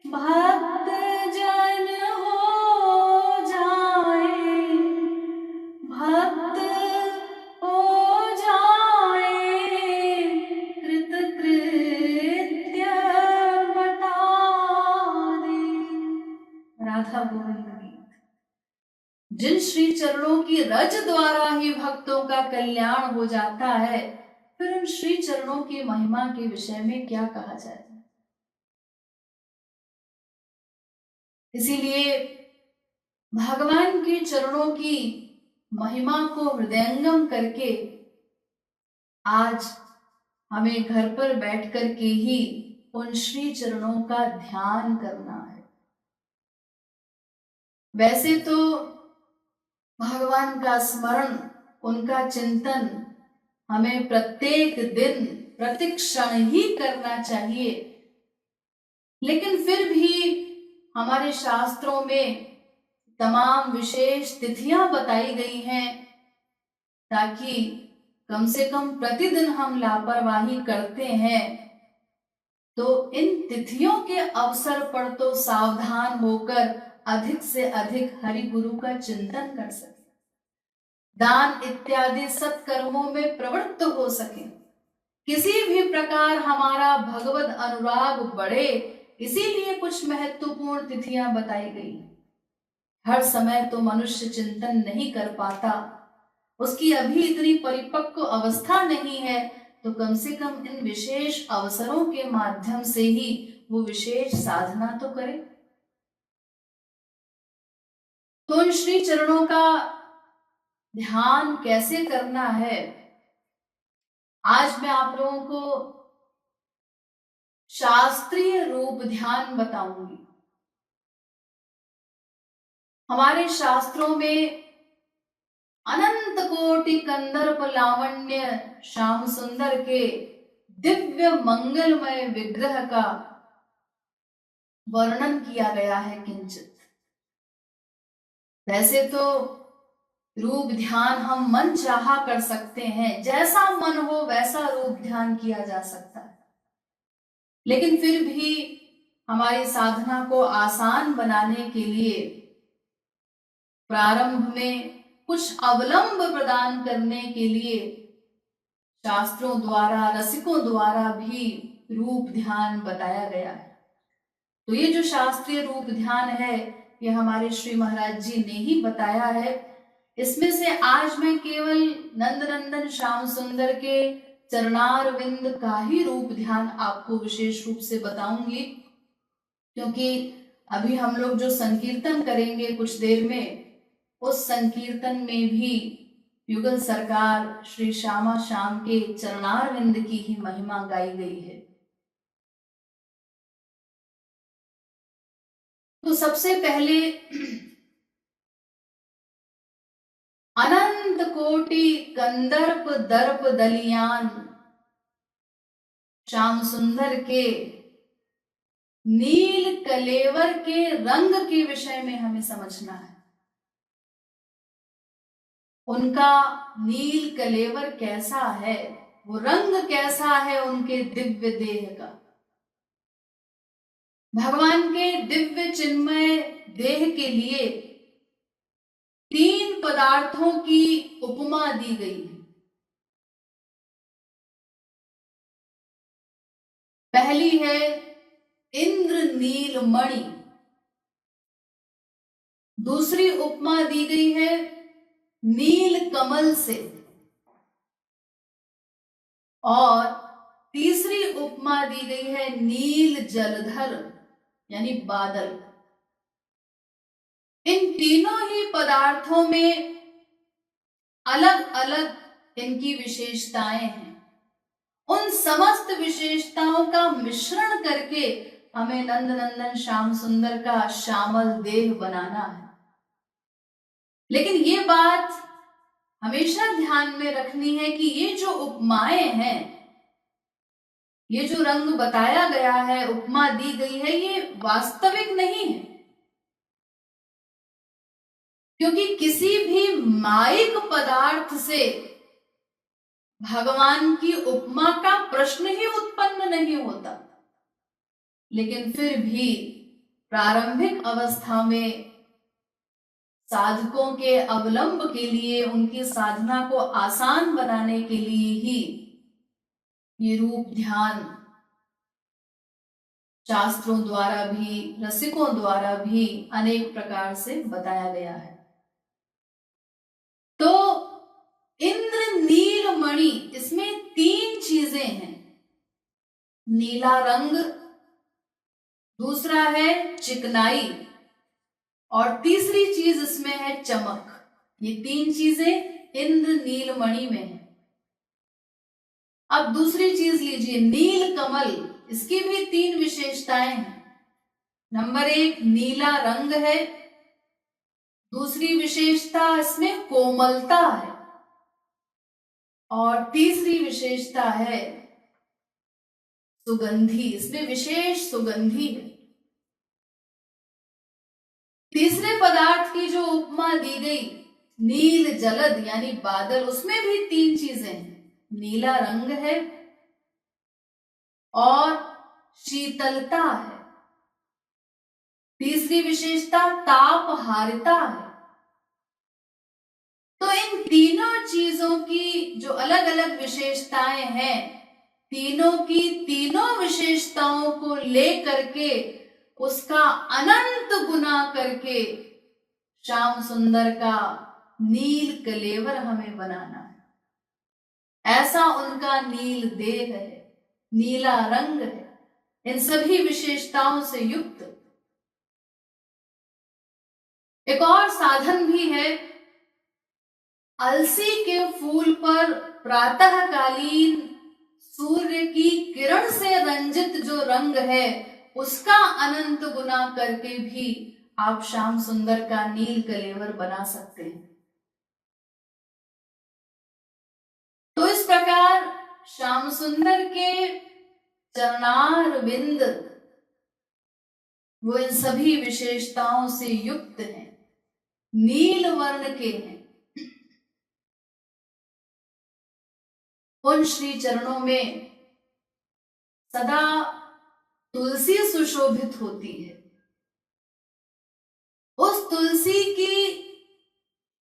भक्त जन हो जाए, भक्त हो जाए, कृत कृत्य बता दे। राधा गोविंद गीत। जिन श्री चरणों की रज द्वारा ही भक्तों का कल्याण हो जाता है, फिर उन श्री चरणों की महिमा के विषय में क्या कहा जाए। इसीलिए भगवान के चरणों की महिमा को हृदयंगम करके आज हमें घर पर बैठ कर के ही उन श्री चरणों का ध्यान करना है। वैसे तो भगवान का स्मरण, उनका चिंतन हमें प्रत्येक दिन प्रतिक्षण ही करना चाहिए, लेकिन फिर भी हमारे शास्त्रों में तमाम विशेष तिथियां बताई गई हैं, ताकि कम से कम प्रतिदिन हम लापरवाही करते हैं तो इन तिथियों के अवसर पर तो सावधान होकर अधिक से अधिक हरि गुरु का चिंतन कर सके, दान इत्यादि सत्कर्मों में प्रवृत्त हो सके, किसी भी प्रकार हमारा भगवत अनुराग बढ़े, इसीलिए कुछ महत्वपूर्ण तिथियां बताई गई। हर समय तो मनुष्य चिंतन नहीं कर पाता, उसकी अभी इतनी परिपक्व अवस्था नहीं है, तो कम से कम इन विशेष अवसरों के माध्यम से ही वो विशेष साधना तो करे। तो इन श्री चरणों का ध्यान कैसे करना है, आज मैं आप लोगों को शास्त्रीय रूप ध्यान बताऊंगी। हमारे शास्त्रों में अनंत कोटि कंदर्प लावण्य श्याम सुंदर के दिव्य मंगलमय विग्रह का वर्णन किया गया है किंचित। वैसे तो रूप ध्यान हम मन चाहा कर सकते हैं, जैसा मन हो वैसा रूप ध्यान किया जा सकता है, लेकिन फिर भी हमारी साधना को आसान बनाने के लिए प्रारंभ में कुछ अवलंब प्रदान करने के लिए शास्त्रों द्वारा, रसिकों द्वारा भी रूप ध्यान बताया गया है। तो ये जो शास्त्रीय रूप ध्यान है, ये हमारे श्री महाराज जी ने ही बताया है। इसमें से आज मैं केवल नंदनंदन श्याम सुंदर के चरणारविंद का ही रूप ध्यान आपको विशेष रूप से बताऊंगी, क्योंकि अभी हम लोग जो संकीर्तन करेंगे कुछ देर में, उस संकीर्तन में भी युगल सरकार श्री श्यामा श्याम के चरणारविंद की ही महिमा गाई गई है। तो सबसे पहले अनंत कोटि कंदर्प दर्प दलियान श्याम सुंदर के नील कलेवर के रंग के विषय में हमें समझना है। उनका नील कलेवर कैसा है, वो रंग कैसा है उनके दिव्य देह का। भगवान के दिव्य चिन्मय देह के लिए 3 पदार्थों की उपमा दी गई है। पहली है इंद्र नील मणि, दूसरी उपमा दी गई है नील कमल से, और तीसरी उपमा दी गई है नील जलधर यानी बादल। इन तीनों ही पदार्थों में अलग अलग इनकी विशेषताएं हैं। उन समस्त विशेषताओं का मिश्रण करके हमें नंदनंदन श्याम सुंदर का श्यामल देह बनाना है। लेकिन ये बात हमेशा ध्यान में रखनी है कि ये जो उपमाएं हैं, ये जो रंग बताया गया है, उपमा दी गई है, ये वास्तविक नहीं है, क्योंकि किसी भी माइक पदार्थ से भगवान की उपमा का प्रश्न ही उत्पन्न नहीं होता। लेकिन फिर भी प्रारंभिक अवस्था में साधकों के अवलंब के लिए, उनकी साधना को आसान बनाने के लिए ही ये रूप ध्यान शास्त्रों द्वारा भी, रसिकों द्वारा भी अनेक प्रकार से बताया गया है। तो इंद्र नील मणि, इसमें 3 चीजें हैं। नीला रंग, दूसरा है चिकनाई, और तीसरी चीज इसमें है चमक। ये 3 चीजें इंद्र नील मणि में है। अब दूसरी चीज लीजिए, नील कमल, इसकी भी 3 विशेषताएं हैं। नंबर 1 नीला रंग है, दूसरी विशेषता इसमें कोमलता है, और तीसरी विशेषता है सुगंधी, इसमें विशेष सुगंधी है। तीसरे पदार्थ की जो उपमा दी गई नील जलद यानी बादल, उसमें भी 3 चीजें हैं। नीला रंग है और शीतलता है। तीसरी विशेषता तापहारिता है। तो इन तीनों चीजों की जो अलग अलग विशेषताएं हैं, तीनों की तीनों विशेषताओं को लेकर के उसका अनंत गुना करके श्याम सुंदर का नील कलेवर हमें बनाना है। ऐसा उनका नील देह है, नीला रंग है, इन सभी विशेषताओं से युक्त। एक और साधन भी है। अलसी के फूल पर प्रातःकालीन सूर्य की किरण से रंजित जो रंग है, उसका अनंत गुना करके भी आप श्याम सुंदर का नील कलेवर बना सकते हैं। तो इस प्रकार श्याम सुंदर के चरणार बिंद वो इन सभी विशेषताओं से युक्त हैं, नील वर्ण के हैं। उन श्री चरणों में सदा तुलसी सुशोभित होती है। उस तुलसी की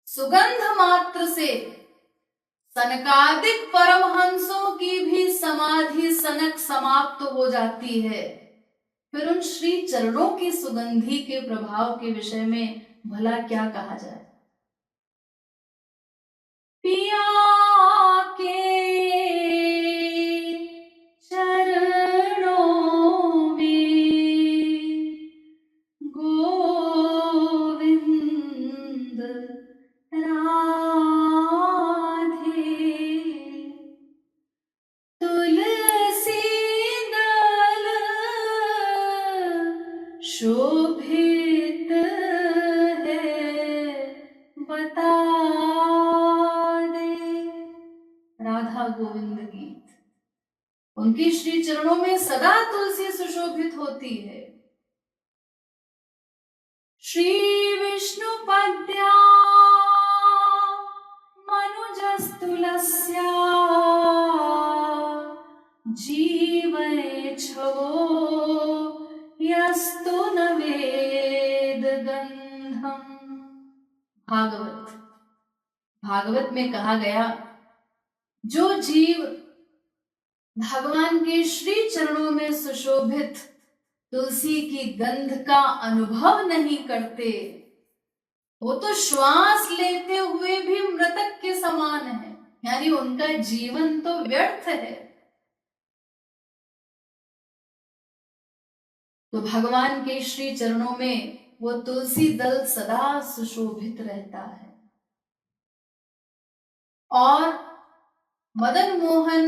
सुगंध मात्र से सनकादिक परमहंसों की भी समाधि सनक समाप्त हो जाती है। फिर उन श्री चरणों की सुगंधी के प्रभाव के विषय में भला क्या कहा जाए। पिया के चरणों में गोविंद राधे, तुलसी दल शोभित है बता दे। राधा गोविंद गीत। उनकी श्री चरणों में सदा तुलसी सुशोभित होती है। श्री विष्णु पद्या मनुजस्तुलस्या जीवैच्छवो यस्तु न वेद गंधम। भागवत में कहा गया, जो जीव भगवान के श्री चरणों में सुशोभित तुलसी की गंध का अनुभव नहीं करते, वो तो श्वास लेते हुए भी मृतक के समान है, यानी उनका जीवन तो व्यर्थ है। तो भगवान के श्री चरणों में वो तुलसी दल सदा सुशोभित रहता है। और मदन मोहन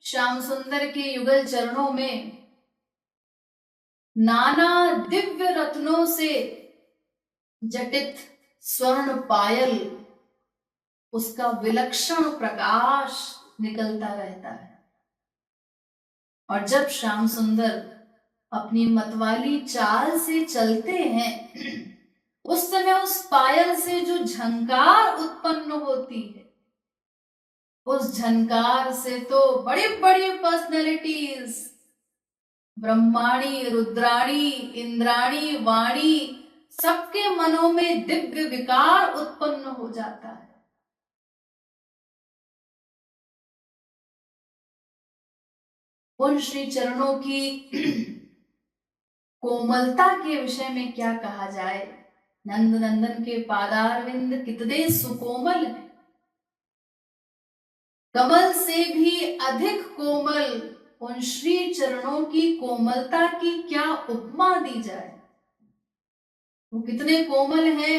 श्याम सुंदर के युगल चरणों में नाना दिव्य रत्नों से जटित स्वर्ण पायल, उसका विलक्षण प्रकाश निकलता रहता है। और जब श्याम सुंदर अपनी मतवाली चाल से चलते हैं, उस समय उस पायल से जो झंकार उत्पन्न होती है, उस झंकार से तो बड़ी बड़ी पर्सनैलिटीज, ब्रह्माणी, रुद्राणी, इंद्राणी, वाणी, सबके मनों में दिव्य विकार उत्पन्न हो जाता है। उन श्री चरणों की कोमलता के विषय में क्या कहा जाए। नंद नंदन के पादारविंद कितने सुकोमल हैं। कमल से भी अधिक कोमल उन श्री चरणों की कोमलता की क्या उपमा दी जाए। वो कितने कोमल हैं,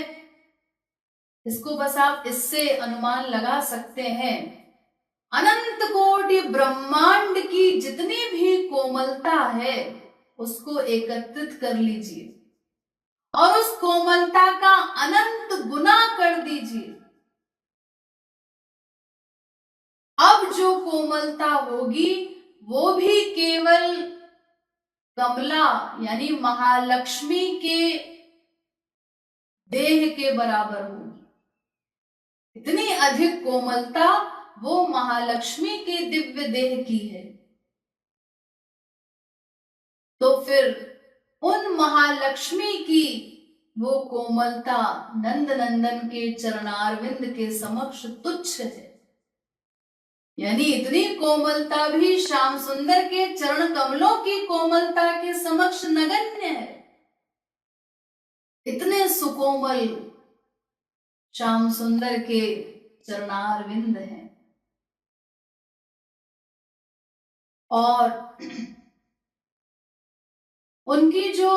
इसको बस आप इससे अनुमान लगा सकते हैं। अनंत कोटि ब्रह्मांड की जितनी भी कोमलता है, उसको एकत्रित कर लीजिए और उस कोमलता का अनंत गुना कर दीजिए। अब जो कोमलता होगी वो भी केवल कमला यानी महालक्ष्मी के देह के बराबर होगी। इतनी अधिक कोमलता वो महालक्ष्मी के दिव्य देह की है। फिर उन महालक्ष्मी की वो कोमलता नंद नंदन के चरणारविंद के समक्ष तुच्छ है। यानी इतनी कोमलता भी श्याम सुंदर के चरण कमलों की कोमलता के समक्ष नगण्य है। इतने सुकोमल श्याम सुंदर के चरणारविंद हैं। और उनकी जो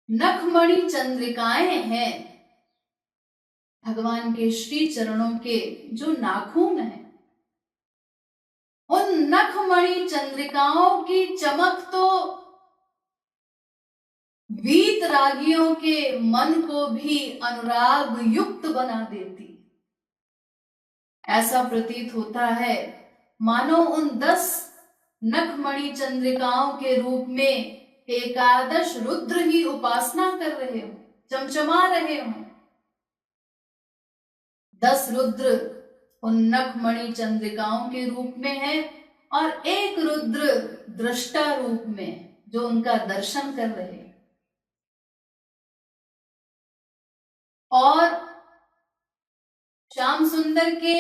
नखमणि चंद्रिकाएं हैं, भगवान के श्री चरणों के जो नाखून हैं, उन नखमणि चंद्रिकाओं की चमक तो वीतरागियों के मन को भी अनुराग युक्त बना देती। ऐसा प्रतीत होता है मानो उन 10 नखमणि चंद्रिकाओं के रूप में एकादश रुद्र ही उपासना कर रहे हो, चमचमा रहे हो। 10 रुद्र उन नखमणि चंद्रिकाओं के रूप में है और एक रुद्र दृष्टा रूप में जो उनका दर्शन कर रहे हैं। और श्याम सुंदर के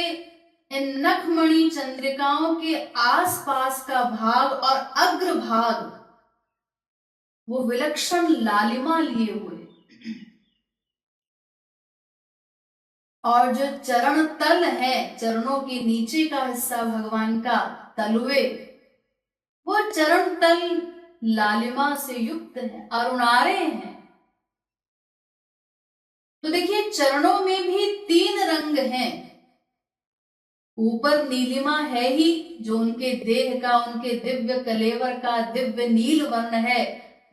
इन नखमणि चंद्रिकाओं के आसपास का भाग और अग्रभाग वो विलक्षण लालिमा लिए हुए, और जो चरण तल है, चरणों के नीचे का हिस्सा भगवान का तलवे, वो चरण तल लालिमा से युक्त है, अरुणारे हैं। तो देखिए चरणों में भी 3 रंग हैं। ऊपर नीलिमा है ही, जो उनके देह का, उनके दिव्य कलेवर का दिव्य नील वर्ण है,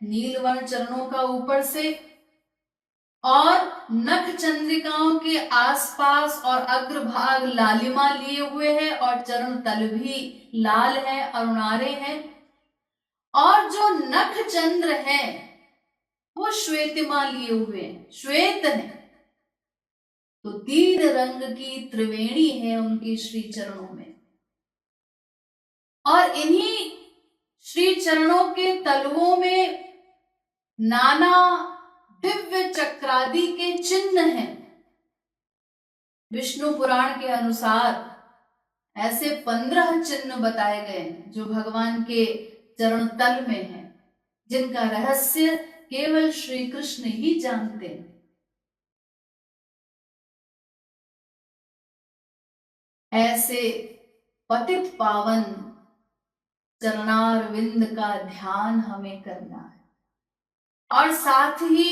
नील वर्ण चरणों का ऊपर से, और नख चंद्रिकाओं के आसपास और अग्रभाग लालिमा लिए हुए है और चरण तल भी लाल है, अरुणारे हैं। और जो नख चंद्र है वो श्वेतिमा लिए हुए हैं, श्वेत है। तो 3 रंग की त्रिवेणी है उनकी श्री चरणों में। और इन्हीं श्री चरणों के तलवों में नाना दिव्य चक्रादि के चिन्ह हैं। विष्णु पुराण के अनुसार ऐसे 15 चिन्ह बताए गए हैं जो भगवान के चरण तल में हैं, जिनका रहस्य केवल श्री कृष्ण ही जानते हैं। ऐसे पतित पावन चरणारविंद का ध्यान हमें करना है, और साथ ही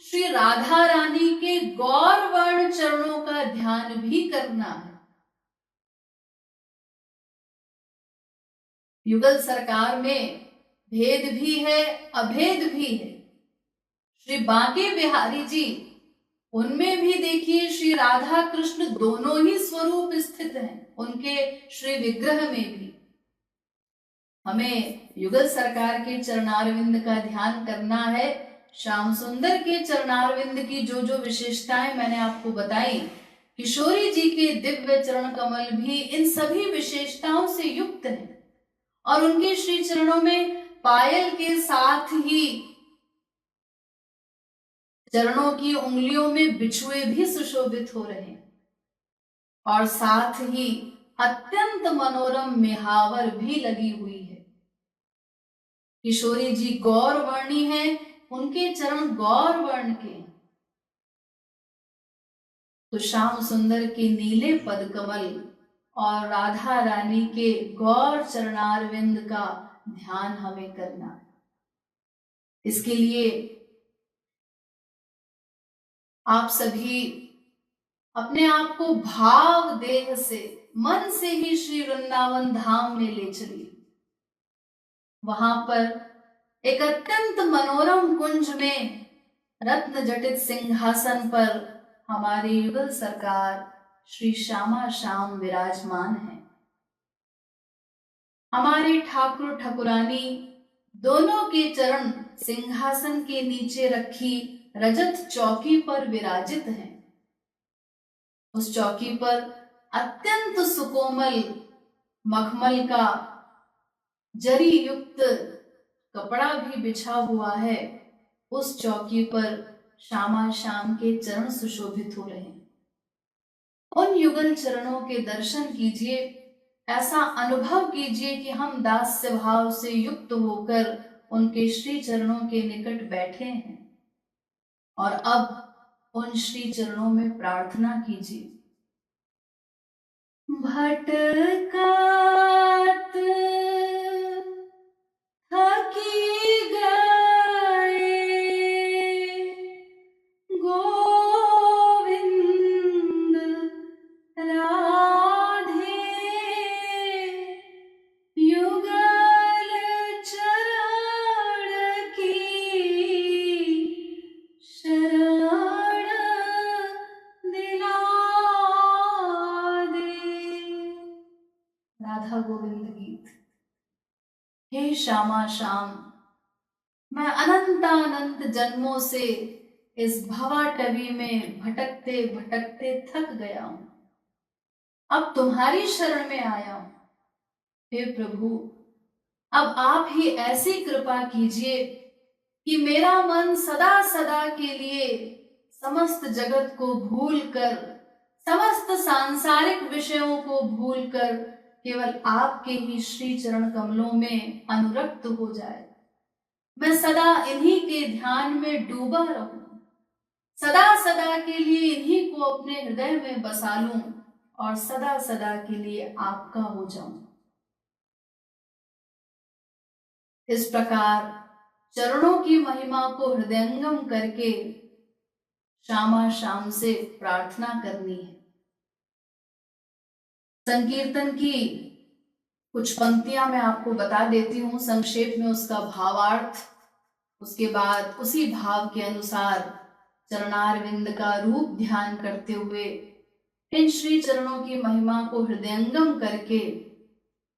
श्री राधा रानी के गौर वर्ण चरणों का ध्यान भी करना है। युगल सरकार में भेद भी है, अभेद भी है। श्री बांके बिहारी जी, उनमें भी देखिए श्री राधा कृष्ण दोनों ही स्वरूप स्थित हैं, उनके श्री विग्रह में भी। हमें युगल सरकार के चरणारविंद का ध्यान करना है। श्याम सुंदर के चरणारविंद की जो जो विशेषताएं मैंने आपको बताई, किशोरी जी के दिव्य चरण कमल भी इन सभी विशेषताओं से युक्त हैं। और उनके श्री चरणों में पायल के साथ ही चरणों की उंगलियों में बिछुए भी सुशोभित हो रहे हैं, और साथ ही अत्यंत मनोरम मेहावर भी लगी हुई है। किशोरी जी गौर वर्णी है, उनके चरण गौर वर्ण के। तो श्याम सुंदर के नीले पद कमल और राधा रानी के गौर चरणारविंद का ध्यान हमें करना है। इसके लिए आप सभी अपने आप को भाव देह से, मन से ही श्री वृंदावन धाम में ले चलिए। वहां पर एक अत्यंत मनोरम कुंज में रत्न जटित सिंहासन पर हमारी युगल सरकार श्री श्यामा श्याम विराजमान है। हमारे ठाकुर ठाकुरानी दोनों के चरण सिंहासन के नीचे रखी रजत चौकी पर विराजित हैं। उस चौकी पर अत्यंत सुकोमल मखमल का जरी युक्त कपड़ा भी बिछा हुआ है, उस चौकी पर श्यामा श्याम के चरण सुशोभित हो रहे हैं। उन युगल चरणों के दर्शन कीजिए, ऐसा अनुभव कीजिए कि हम दास्य भाव से युक्त होकर उनके श्री चरणों के निकट बैठे हैं। और अब उन श्री चरणों में प्रार्थना कीजिए। भटकत थकी गए गोविंद राधे, युगल चरण की शरण दिला दे। राधा गोविंद गीत। हे श्यामा श्याम, मैं अनंतानंत जन्मों से इस भवाटवी में भटकते भटकते थक गया हूं, अब तुम्हारी शरण में आया हूं। हे प्रभु, अब आप ही ऐसी कृपा कीजिए कि मेरा मन सदा सदा के लिए समस्त जगत को भूलकर, समस्त सांसारिक विषयों को भूलकर केवल आपके ही श्री चरण कमलों में अनुरक्त हो जाए। मैं सदा इन्हीं के ध्यान में डूबा रहूं, सदा सदा के लिए इन्हीं को अपने हृदय में बसा लूं और सदा सदा के लिए आपका हो जाऊं। इस प्रकार चरणों की महिमा को हृदयंगम करके श्यामा श्याम से प्रार्थना करनी है। संकीर्तन की कुछ पंक्तियां मैं आपको बता देती हूं संक्षेप में, उसका भावार्थ, उसके बाद उसी भाव के अनुसार चरणारविंद का रूप ध्यान करते हुए इन श्री चरणों की महिमा को हृदयंगम करके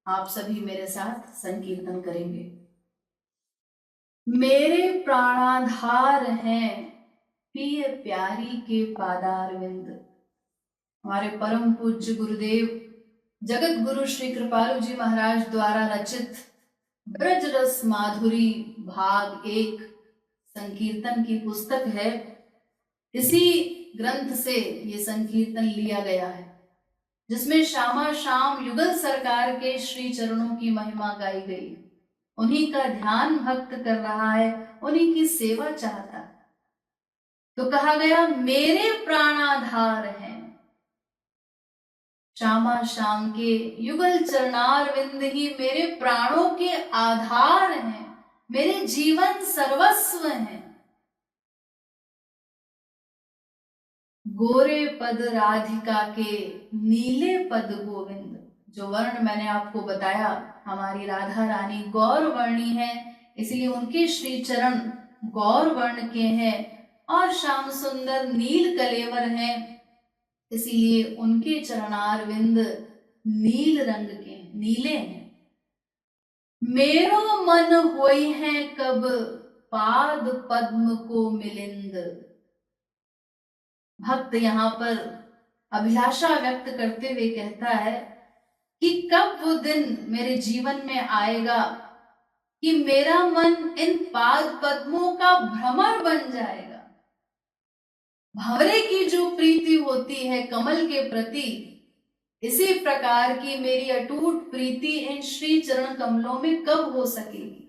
आप सभी मेरे साथ संकीर्तन करेंगे। मेरे प्राणाधार हैं प्रिय प्यारी के पादारविंद। हमारे परम पूज्य गुरुदेव जगत गुरु श्री कृपालु जी महाराज द्वारा रचित ब्रज रस माधुरी भाग 1 संकीर्तन की पुस्तक है। इसी ग्रंथ से ये संकीर्तन लिया गया है, जिसमें श्यामा श्याम युगल सरकार के श्री चरणों की महिमा गाई गई। उन्हीं का ध्यान भक्त कर रहा है, उन्हीं की सेवा चाहता है। तो कहा गया मेरे प्राणाधार हैं, श्यामा श्याम के युगल चरणारविंद ही मेरे प्राणों के आधार हैं, मेरे जीवन सर्वस्व हैं। गोरे पद राधिका के नीले पद गोविंद। जो वर्ण मैंने आपको बताया, हमारी राधा रानी गौर वर्णी है, इसलिए उनके श्री चरण गौर वर्ण के हैं और श्याम सुंदर नील कलेवर हैं, इसीलिए उनके चरणारविंद नील रंग के, नीले हैं। मेरो मन होई है कब पाद पद्म को मिलिंद। भक्त यहाँ पर अभिलाषा व्यक्त करते हुए कहता है कि कब वो दिन मेरे जीवन में आएगा कि मेरा मन इन पाद पद्मों का भ्रमर बन जाएगा। भंवरे की जो प्रीति होती है कमल के प्रति, इसी प्रकार की मेरी अटूट प्रीति इन श्री चरण कमलों में कब हो सकेगी?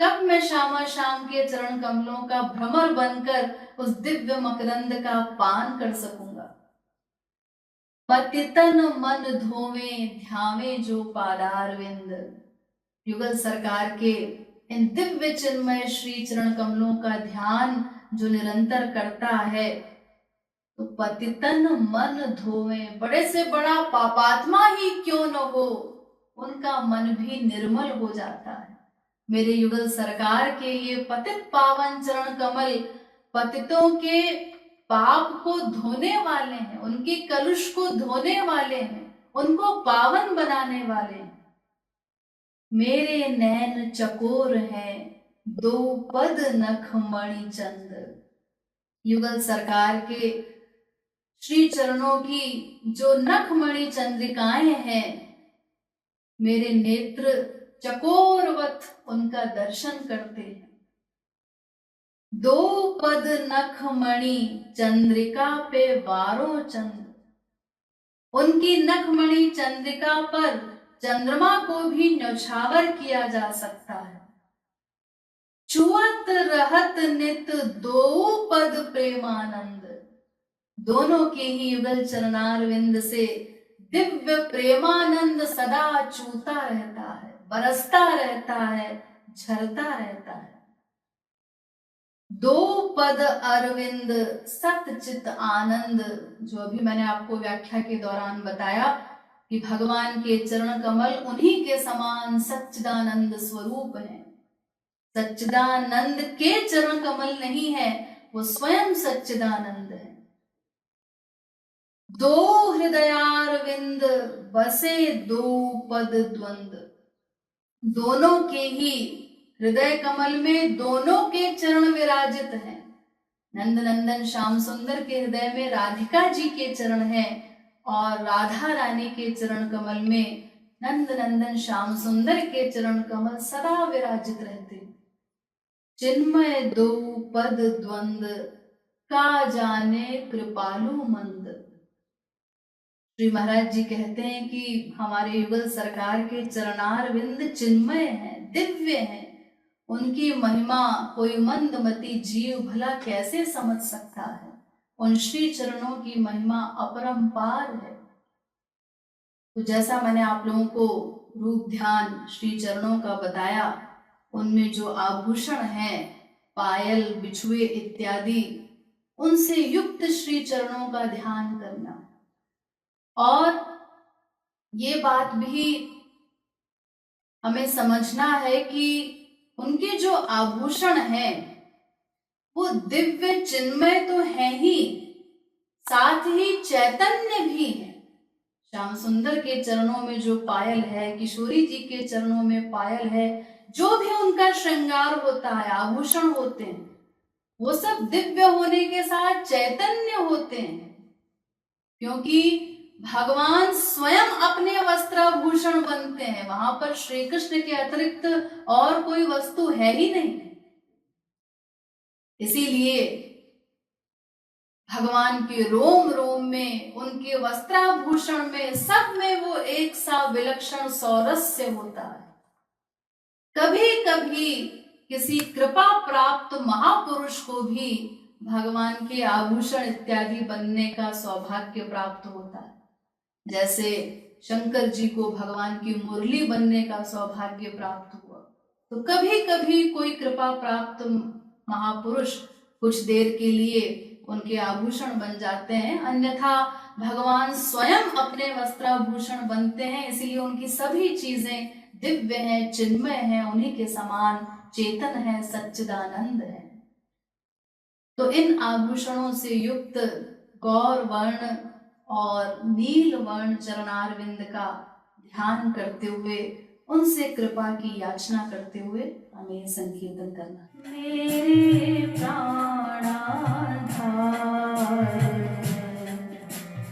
कब मैं श्यामा श्याम के चरण कमलों का भ्रमर बनकर उस दिव्य मकरंद का पान कर सकूंगा? पतितन मन धोवे ध्यावे जो पादारविंद। युगल सरकार के इन दिव्य चिन्मय श्री चरण कमलों का ध्यान जो निरंतर करता है, तो पतितन मन धोवे, बड़े से बड़ा पापात्मा ही क्यों न हो, उनका मन भी निर्मल हो जाता है। मेरे युगल सरकार के ये पतित पावन चरण कमल पतितों के पाप को धोने वाले हैं, उनके कलुष को धोने वाले हैं, उनको पावन बनाने वाले हैं। मेरे नैन चकोर हैं दो पद नख मणि चंद। युगल सरकार के श्री चरणों की जो नखमणि चंद्रिकाएं हैं, मेरे नेत्र चकोरवत उनका दर्शन करते हैं। दो पद नख मणि चंद्रिका पे वारो चंद्र, उनकी नखमणि चंद्रिका पर चंद्रमा को भी न्यौछावर किया जा सकता है। छुअत रहत नित दो पद प्रेमानंद, दोनों के ही युगल चरणारविंद से दिव्य प्रेमानंद सदा चूता रहता है, बरसता रहता है, झरता रहता है। दो पद अरविंद सतचित आनंद, जो अभी मैंने आपको व्याख्या के दौरान बताया कि भगवान के चरण कमल उन्हीं के समान सच्चिदानंद स्वरूप है। सच्चिदानंद के चरण कमल नहीं है, वो स्वयं सच्चिदानंद है। दो हृदयारविंद बसे दो पद द्वंद, दोनों के ही हृदय कमल में दोनों के चरण विराजित हैं। नंद नंदन श्याम सुंदर के हृदय में राधिका जी के चरण हैं और राधा रानी के चरण कमल में नंद नंदन श्याम सुंदर के चरण कमल सदा विराजित रहते। चिन्मय दो पद द्वंद का जाने कृपालु मंद। श्री महाराज जी कहते हैं कि हमारे युगल सरकार के चरणारविंद चिन्मय हैं, दिव्य हैं। उनकी महिमा कोई मंदमती जीव भला कैसे समझ सकता है। उन श्री चरणों की महिमा अपरंपार है। तो जैसा मैंने आप लोगों को रूप ध्यान श्री चरणों का बताया, उनमें जो आभूषण हैं, पायल, बिछुए इत्यादि, उनसे युक्त श्री चरणों का ध्यान करना। और ये बात भी हमें समझना है कि उनके जो आभूषण हैं वो दिव्य चिन्मय तो है ही, साथ ही चैतन्य भी है। श्याम सुंदर के चरणों में जो पायल है, किशोरी जी के चरणों में पायल है, जो भी उनका श्रृंगार होता है, आभूषण होते हैं, वो सब दिव्य होने के साथ चैतन्य होते हैं। क्योंकि भगवान स्वयं अपने वस्त्राभूषण बनते हैं। वहां पर श्री कृष्ण के अतिरिक्त और कोई वस्तु है ही नहीं। इसीलिए भगवान के रोम रोम में, उनके वस्त्राभूषण में, सब में वो एक सा विलक्षण सौरस्य होता है। कभी कभी किसी कृपा प्राप्त महापुरुष को भी भगवान के आभूषण इत्यादि बनने का सौभाग्य प्राप्त होता है। जैसे शंकर जी को भगवान की मुरली बनने का सौभाग्य प्राप्त हुआ। तो कभी कभी कोई कृपा प्राप्त महापुरुष कुछ देर के लिए उनके आभूषण बन जाते हैं, अन्यथा भगवान स्वयं अपने वस्त्राभूषण बनते हैं। इसलिए उनकी सभी चीजें दिव्य हैं, चिन्मय हैं, उन्हीं के समान चेतन है, सच्चिदानंद है। तो इन आभूषणों से युक्त गौर वर्ण और नील वर्ण चरणारविंद का ध्यान करते हुए, उनसे कृपा की याचना करते हुए हमें संकीर्तन करना। मेरे प्राणाधार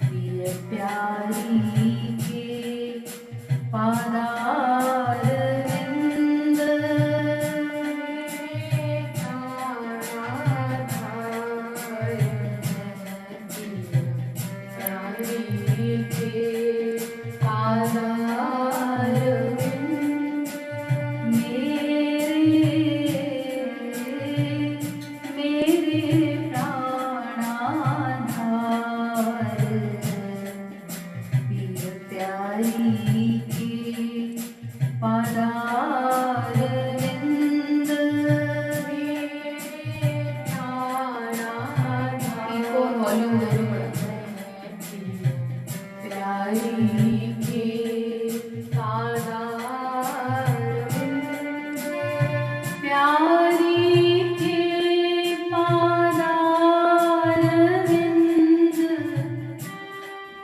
प्रिय प्यारी के पादार विंद,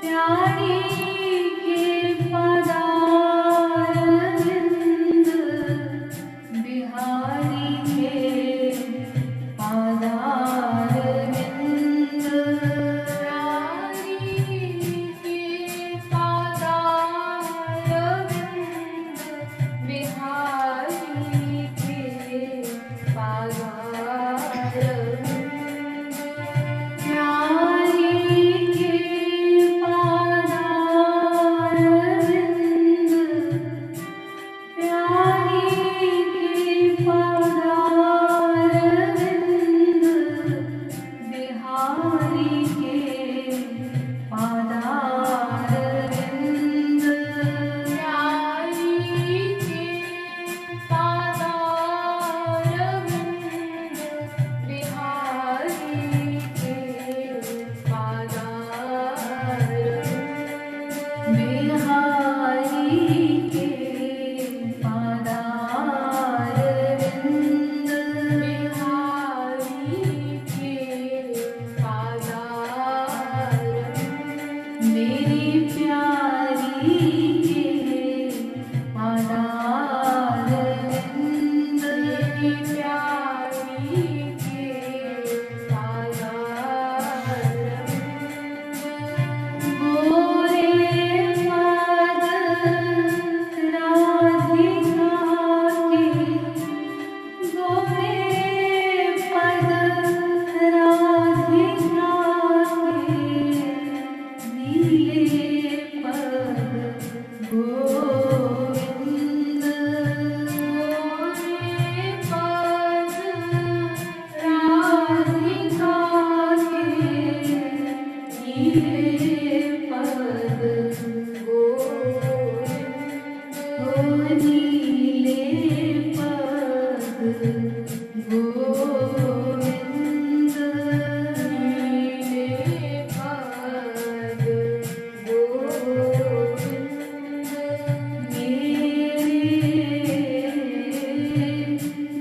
प्यारी के पदा नीले पद गोविंद नीले पद गोविंद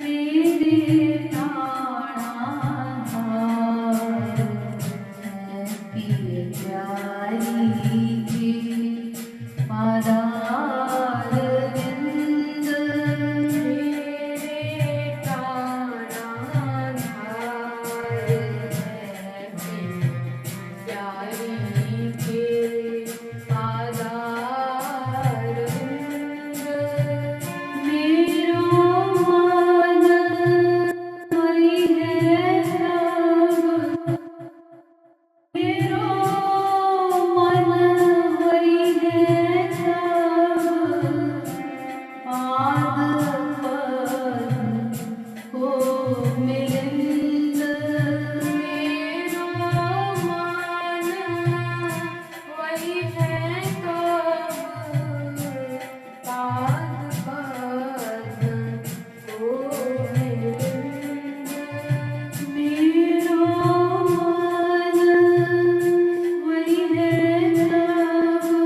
मेरे प्राणनाथ पिय प्यारी के पादारविंद मेरे प्राणनाथ प्यारी के पादारविंद मेरो मन वही है सब मेरो मन वही है सब पाद पद को मिलिंद मेरो मन वही है सब पाद पद को मिलिंद मेरो मन वही है सब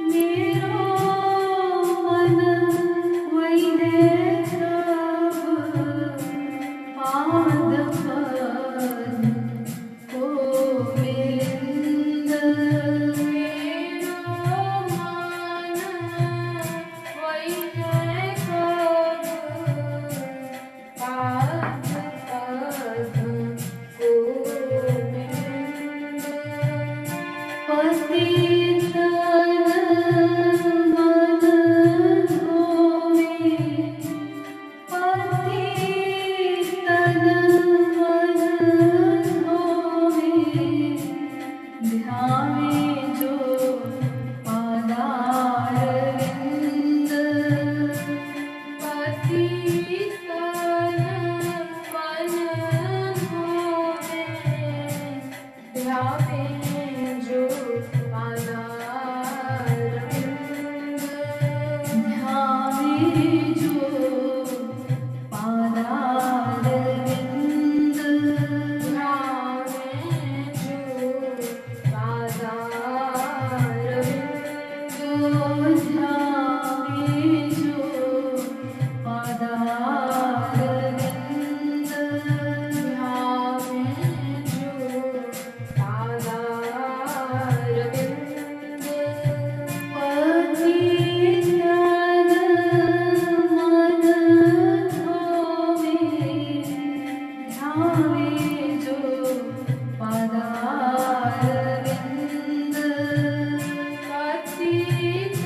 मेरो मन वही है सब पाद पद को मिलिंद मेरो मन वही है सब पाद पद को मिलिंद पतित मन धोवे पतित मन धोवे ध्यावे जो पादारविंद पतित मन धोवे ध्यावे जो पादारविंद ध्यावे जो पादारविंद ध्यावे जो पादारविंद ध्यावे जो पादारविंद ध्यावे जो पादारविंद पतित मन धोवे ध्यावे जो पादारविंद पतित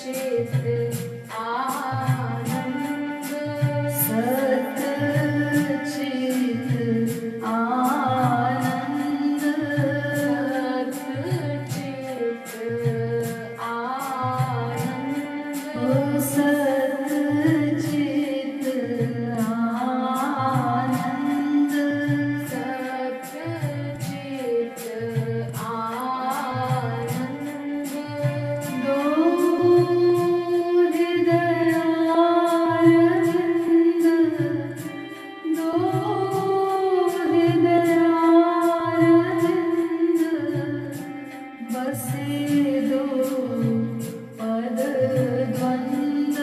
चित आनंद सत चित आनंद सत चित आनंद सत चित आनंद सत चित आनंद दो हृदयारविंद दो हृदयारविंद बसे दो पद द्वंद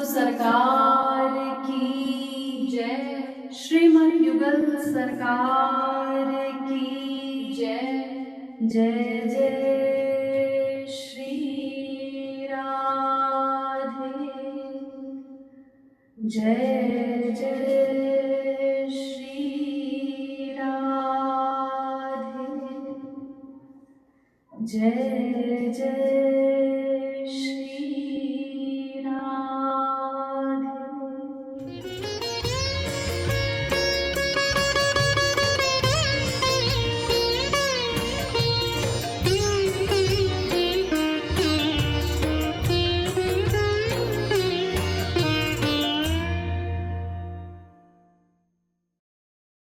सरकार की जय, श्रीमद् युगल सरकार की जय। जय जय श्री राधे, जय जय श्री राधे, जय जय